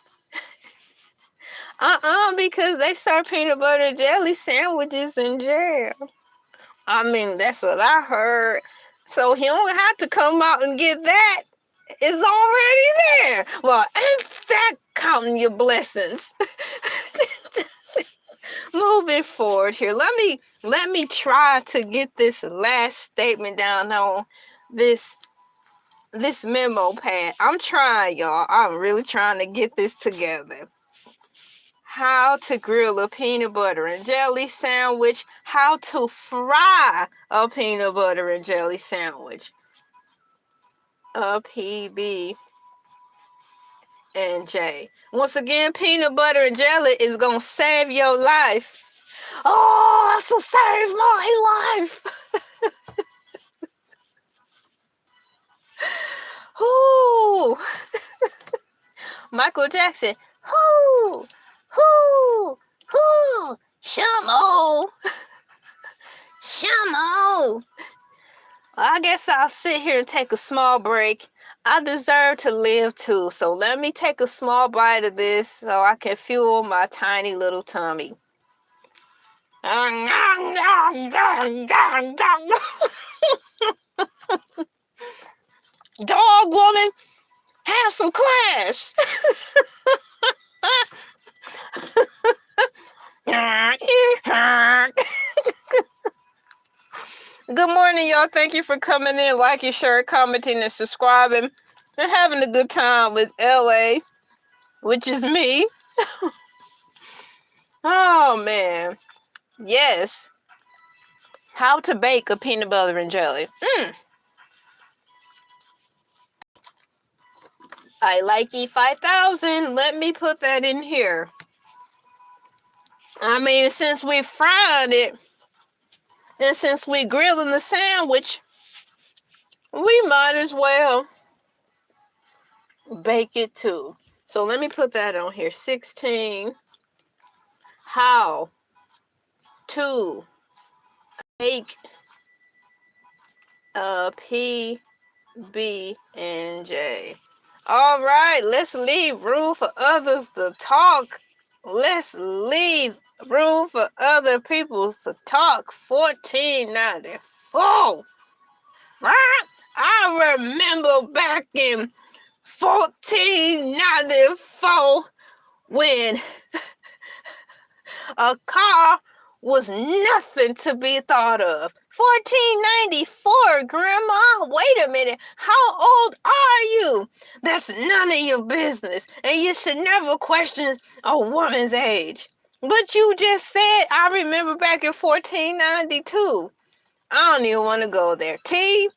Speaker 1: Because they serve peanut butter jelly sandwiches in jail. I mean, that's what I heard. So he don't have to come out and get that. It's already there. Well, ain't that counting your blessings? Moving forward here, let me try to get this last statement down on this memo pad. I'm trying, y'all. I'm really trying to get this together. How to grill a peanut butter and jelly sandwich. How to fry a peanut butter and jelly sandwich. A PB and J. Once again, peanut butter and jelly is gonna save your life. Oh, that's to save my life. Ooh. Michael Jackson. Ooh.
Speaker 2: Hoo! Hoo! Shamo! Shamo!
Speaker 1: I guess I'll sit here and take a small break. I deserve to live too, so let me take a small bite of this so I can fuel my tiny little tummy. Dog woman, have some class. Good morning, y'all. Thank you for coming in, liking, sharing, commenting, and subscribing, and having a good time with LA, which is me. Oh, man. Yes. How to bake a peanut butter and jelly. I like E5000. Let me put that in here. I mean, since we fried it, and since we grilling the sandwich, we might as well bake it too. So let me put that on here. 16. How to bake a PB&J. All right, let's leave room for others to talk. Let's leave room for other people to talk. 1494. I remember back in 1494 when a car was nothing to be thought of. 1494, Grandma. Wait a minute. How old are you? That's none of your business, and you should never question a woman's age. But you just said, I remember back in 1492. I don't even want to go there. Tea?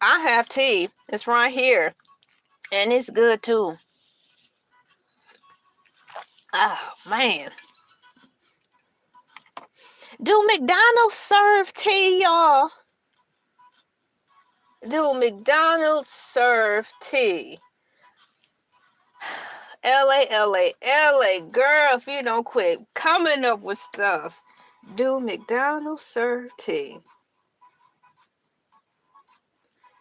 Speaker 1: I have tea. It's right here. And it's good too. Oh, man. Do McDonald's serve tea, y'all? Do McDonald's serve tea? LA, girl, if you don't quit coming up with stuff. Do McDonald's serve tea?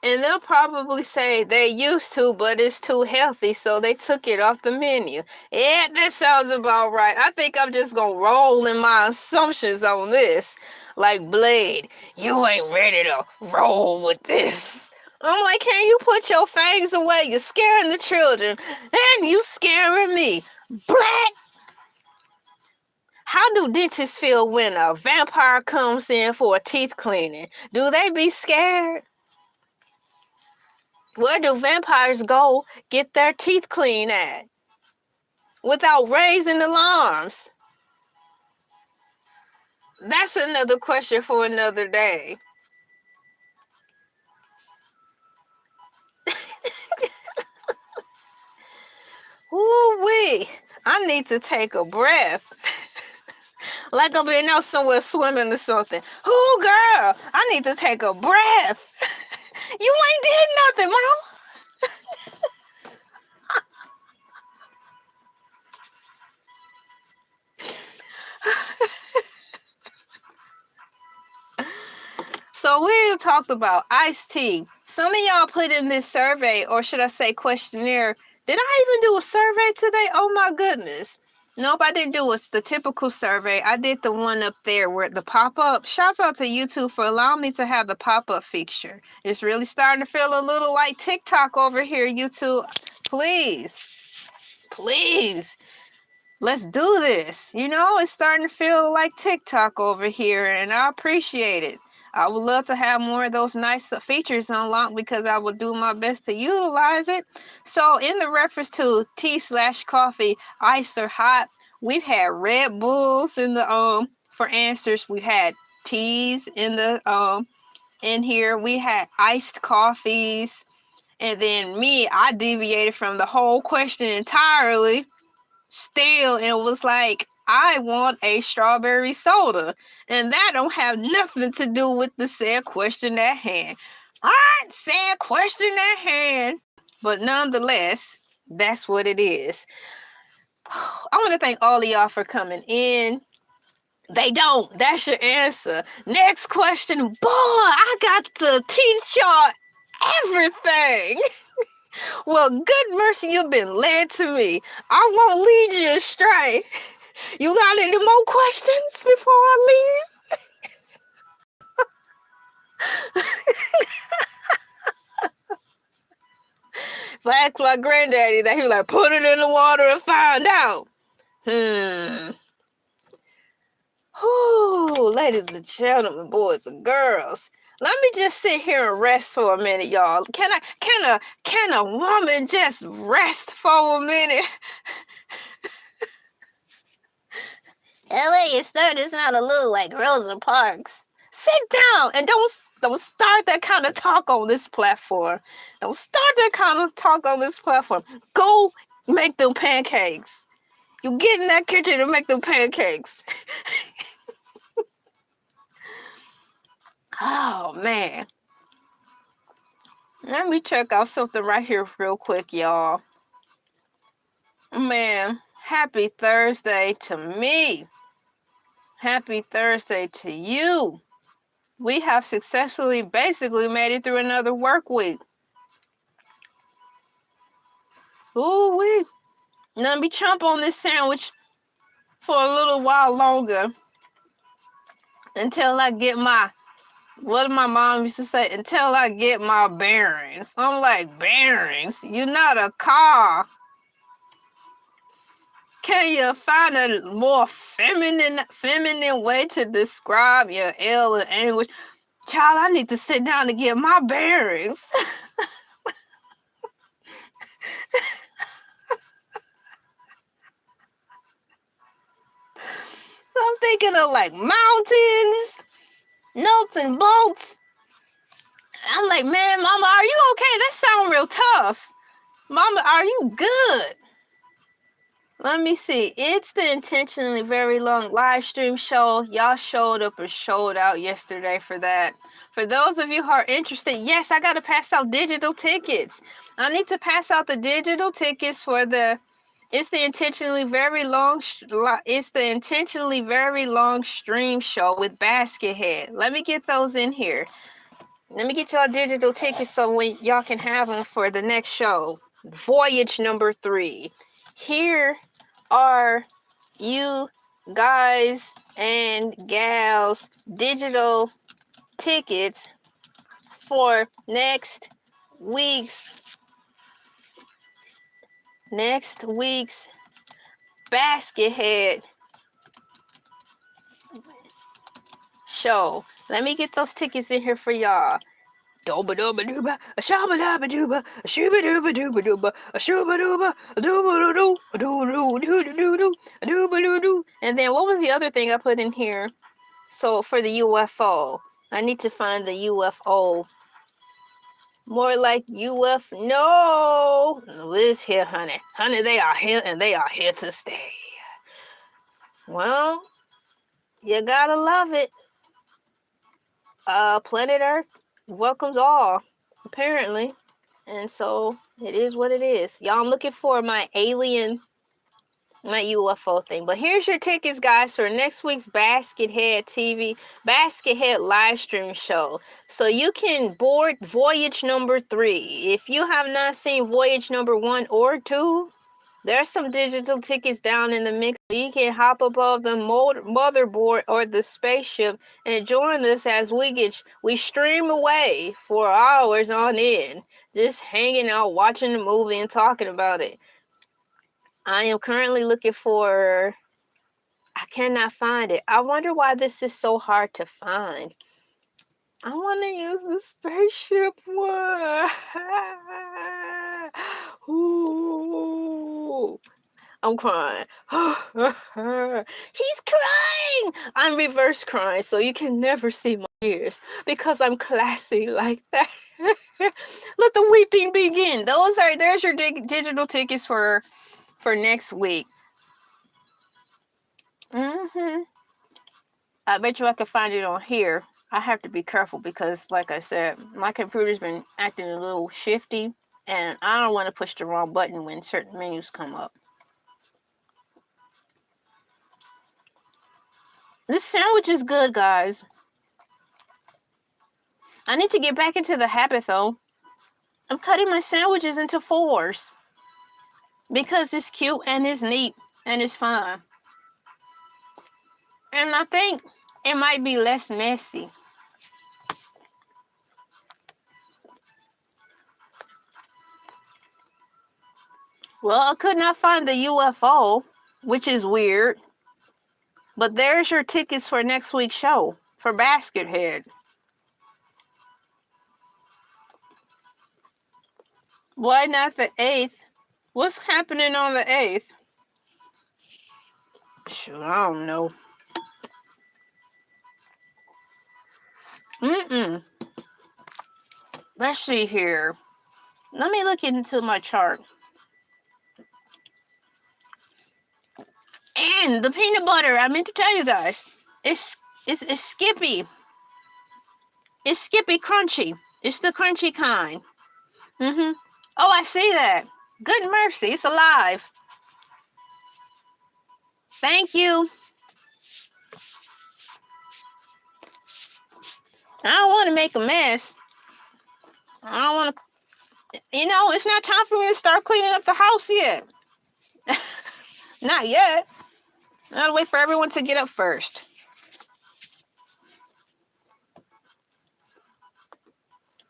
Speaker 1: And they'll probably say they used to, but it's too healthy, so they took it off the menu. Yeah, that sounds about right. I think I'm just gonna roll in my assumptions on this. Like, Blade, you ain't ready to roll with this. I'm like, can you put your fangs away? You're scaring the children, and you scaring me. Brat! How do dentists feel when a vampire comes in for a teeth cleaning? Do they be scared? Where do vampires go get their teeth cleaned at? Without raising alarms? That's another question for another day. Ooh-wee. I need to take a breath. Like I've been out somewhere swimming or something. Ooh, girl, I need to take a breath. You ain't did nothing, Mama. So we talked about iced tea. Some of y'all put in this survey, or should I say questionnaire. Did I even do a survey today? Oh my goodness. Nope, I didn't do the typical survey. I did the one up there where the pop-up. Shouts out to YouTube for allowing me to have the pop-up feature. It's really starting to feel a little like TikTok over here, YouTube. Please. Let's do this. You know, it's starting to feel like TikTok over here, and I appreciate it. I would love to have more of those nice features unlocked because I will do my best to utilize it. So in the reference to tea/coffee, iced or hot, we've had Red Bulls in the for answers. We had teas in the in here. We had iced coffees. And then me, I deviated from the whole question entirely. Still, and was like, I want a strawberry soda, and that don't have nothing to do with the said question at hand. Alright, said question at hand, but nonetheless, that's what it is. I want to thank all of y'all for coming in. They don't. That's your answer. Next question. Boy, I got to teach y'all everything. Well, good mercy, you've been led to me. I won't lead you astray. You got any more questions before I leave? If I ask my granddaddy that, he was like, put it in the water and find out. Whew, ladies and gentlemen, boys and girls. Let me just sit here and rest for a minute, y'all. Can a woman just rest for a minute?
Speaker 2: LA, your start is not a little like Rosa Parks.
Speaker 1: Sit down and don't start that kind of talk on this platform. Don't start that kind of talk on this platform. Go make them pancakes. You get in that kitchen and make them pancakes. Oh, man. Let me check out something right here real quick, y'all. Man, happy Thursday to me. Happy Thursday to you. We have successfully basically made it through another work week. Ooh-wee. Let me chomp on this sandwich for a little while longer until I get my, what my mom used to say, until I get my bearings. I'm like, bearings? You're not a car. Can you find a more feminine way to describe your ill and anguish? Child, I need to sit down to get my bearings. So I'm thinking of like mountains, nuts and bolts. I'm like, man, mama, are you okay? That sounds real tough. Mama, are you good? Let me see. It's the intentionally very long live stream show. Y'all showed up or showed out yesterday for that. For those of you who are interested, yes, I got to pass out digital tickets. I need to pass out the digital tickets for the it's the intentionally very long stream show with Basket Head. Let me get those in here. Let me get y'all digital tickets so when y'all can have them for the next show. Voyage number 3. Here are you guys and gals digital tickets for next week's Basket Head show. Let me get those tickets in here for y'all. Doba doba dooba, a shabba dabba dooba, a shooba dooba dooba dooba, a shooba dooba, a dooba doo, a doo doo doo doo doo, a dooba doo doo. And then what was the other thing I put in here? So for the UFO, I need to find the UFO. More like UF. No, Liz here, honey. Honey, they are here and they are here to stay. Well, you gotta love it. Planet Earth welcomes all, apparently. And so it is what it is. Y'all, I'm looking for my UFO thing. But here's your tickets, guys, for next week's Basket Head live stream show. So you can board Voyage number 3. If you have not seen Voyage number 1 or 2, there's some digital tickets down in the mix. You can hop above the motherboard or the spaceship and join us as we stream away for hours on end, just hanging out, watching the movie and talking about it. I am currently looking for, I cannot find it. I wonder why this is so hard to find. I want to use the spaceship one. Ooh. I'm crying. He's crying! I'm reverse crying, so you can never see my tears because I'm classy like that. Let the weeping begin. There's your digital tickets for next week. I bet you I can find it on here. I have to be careful because, like I said, my computer's been acting a little shifty, and I don't want to push the wrong button when certain menus come up. This sandwich is good, guys. I need to get back into the habit, though, of cutting my sandwiches into 4s because it's cute and it's neat and it's fun. And I think it might be less messy. Well, I could not find the UFO, which is weird. But there's your tickets for next week's show for Basket Head. Why not the 8th? What's happening on the 8th? Shoot, I don't know. Let's see here. Let me look into my chart. And the peanut butter, I meant to tell you guys, it's Skippy. It's Skippy Crunchy. It's the crunchy kind. Oh, I see that. Good mercy, it's alive. Thank you. I don't want to make a mess. I don't want to, it's not time for me to start cleaning up the house yet. Not yet. I gotta wait for everyone to get up first.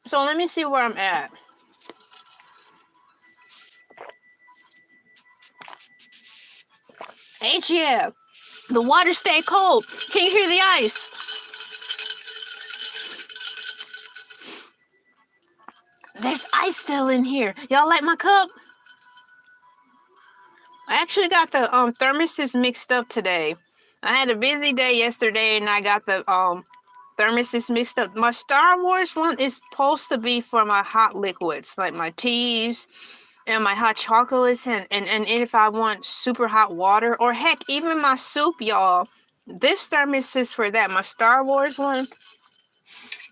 Speaker 1: So let me see where I'm at. Yeah. The water stay cold. Can you hear the ice? There's ice still in here. Y'all like my cup? I actually got the thermoses mixed up today. I had a busy day yesterday and I got the thermoses mixed up. My Star Wars one is supposed to be for my hot liquids, like my teas and my hot chocolates, and if I want super hot water, or heck, even my soup, y'all. This thermos is for that, my Star Wars one.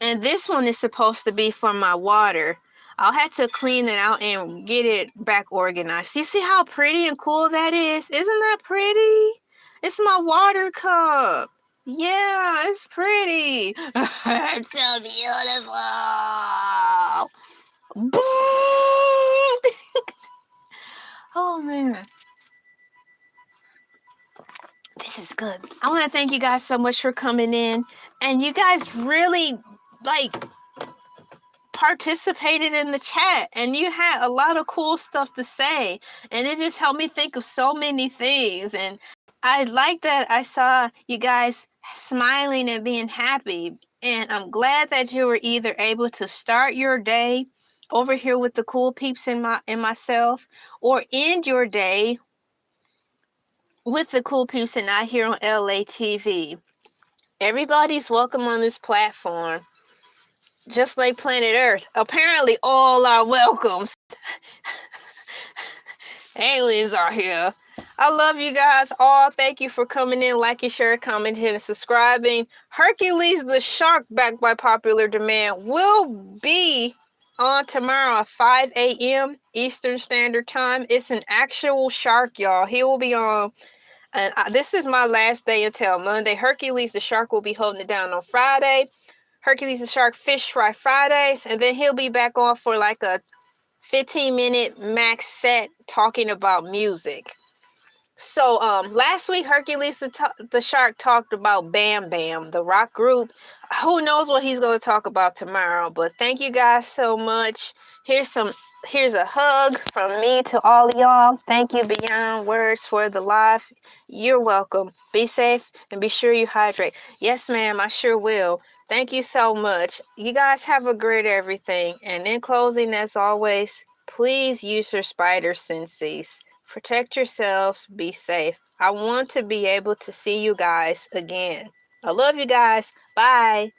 Speaker 1: And this one is supposed to be for my water. I'll have to clean it out and get it back organized. You see how pretty and cool that is? Isn't that pretty? It's my water cup. Yeah, it's pretty.
Speaker 2: It's so beautiful.
Speaker 1: Oh, man. This is good. I want to thank you guys so much for coming in. And you guys really, participated in the chat. And you had a lot of cool stuff to say. And it just helped me think of so many things. And I like that I saw you guys smiling and being happy. And I'm glad that you were either able to start your day over here with the Cool Peeps and myself, or end your day with the Cool Peeps and I here on LA TV. Everybody's welcome on this platform. Just like planet Earth. Apparently all are welcome. Aliens are here. I love you guys all. Thank you for coming in, liking, sharing, commenting, and subscribing. Hercules the Shark, backed by popular demand, will be on tomorrow at 5 a.m. Eastern Standard Time. It's an actual shark, y'all. He will be on. And this is my last day until Monday. Hercules the Shark will be holding it down on Friday. Hercules the Shark Fish Fry Fridays. And then he'll be back on for like a 15-minute max set talking about music. So last week Hercules the Shark talked about Bam Bam, the rock group. Who knows what he's going to talk about tomorrow. But thank you guys so much. Here's a hug from me to all of y'all. Thank you beyond words for the live. You're welcome. Be safe and be sure you hydrate. Yes, ma'am, I sure will. Thank you so much. You guys have a great everything. And in closing, as always, please use your spider senses. Protect yourselves. Be safe. I want to be able to see you guys again. I love you guys. Bye.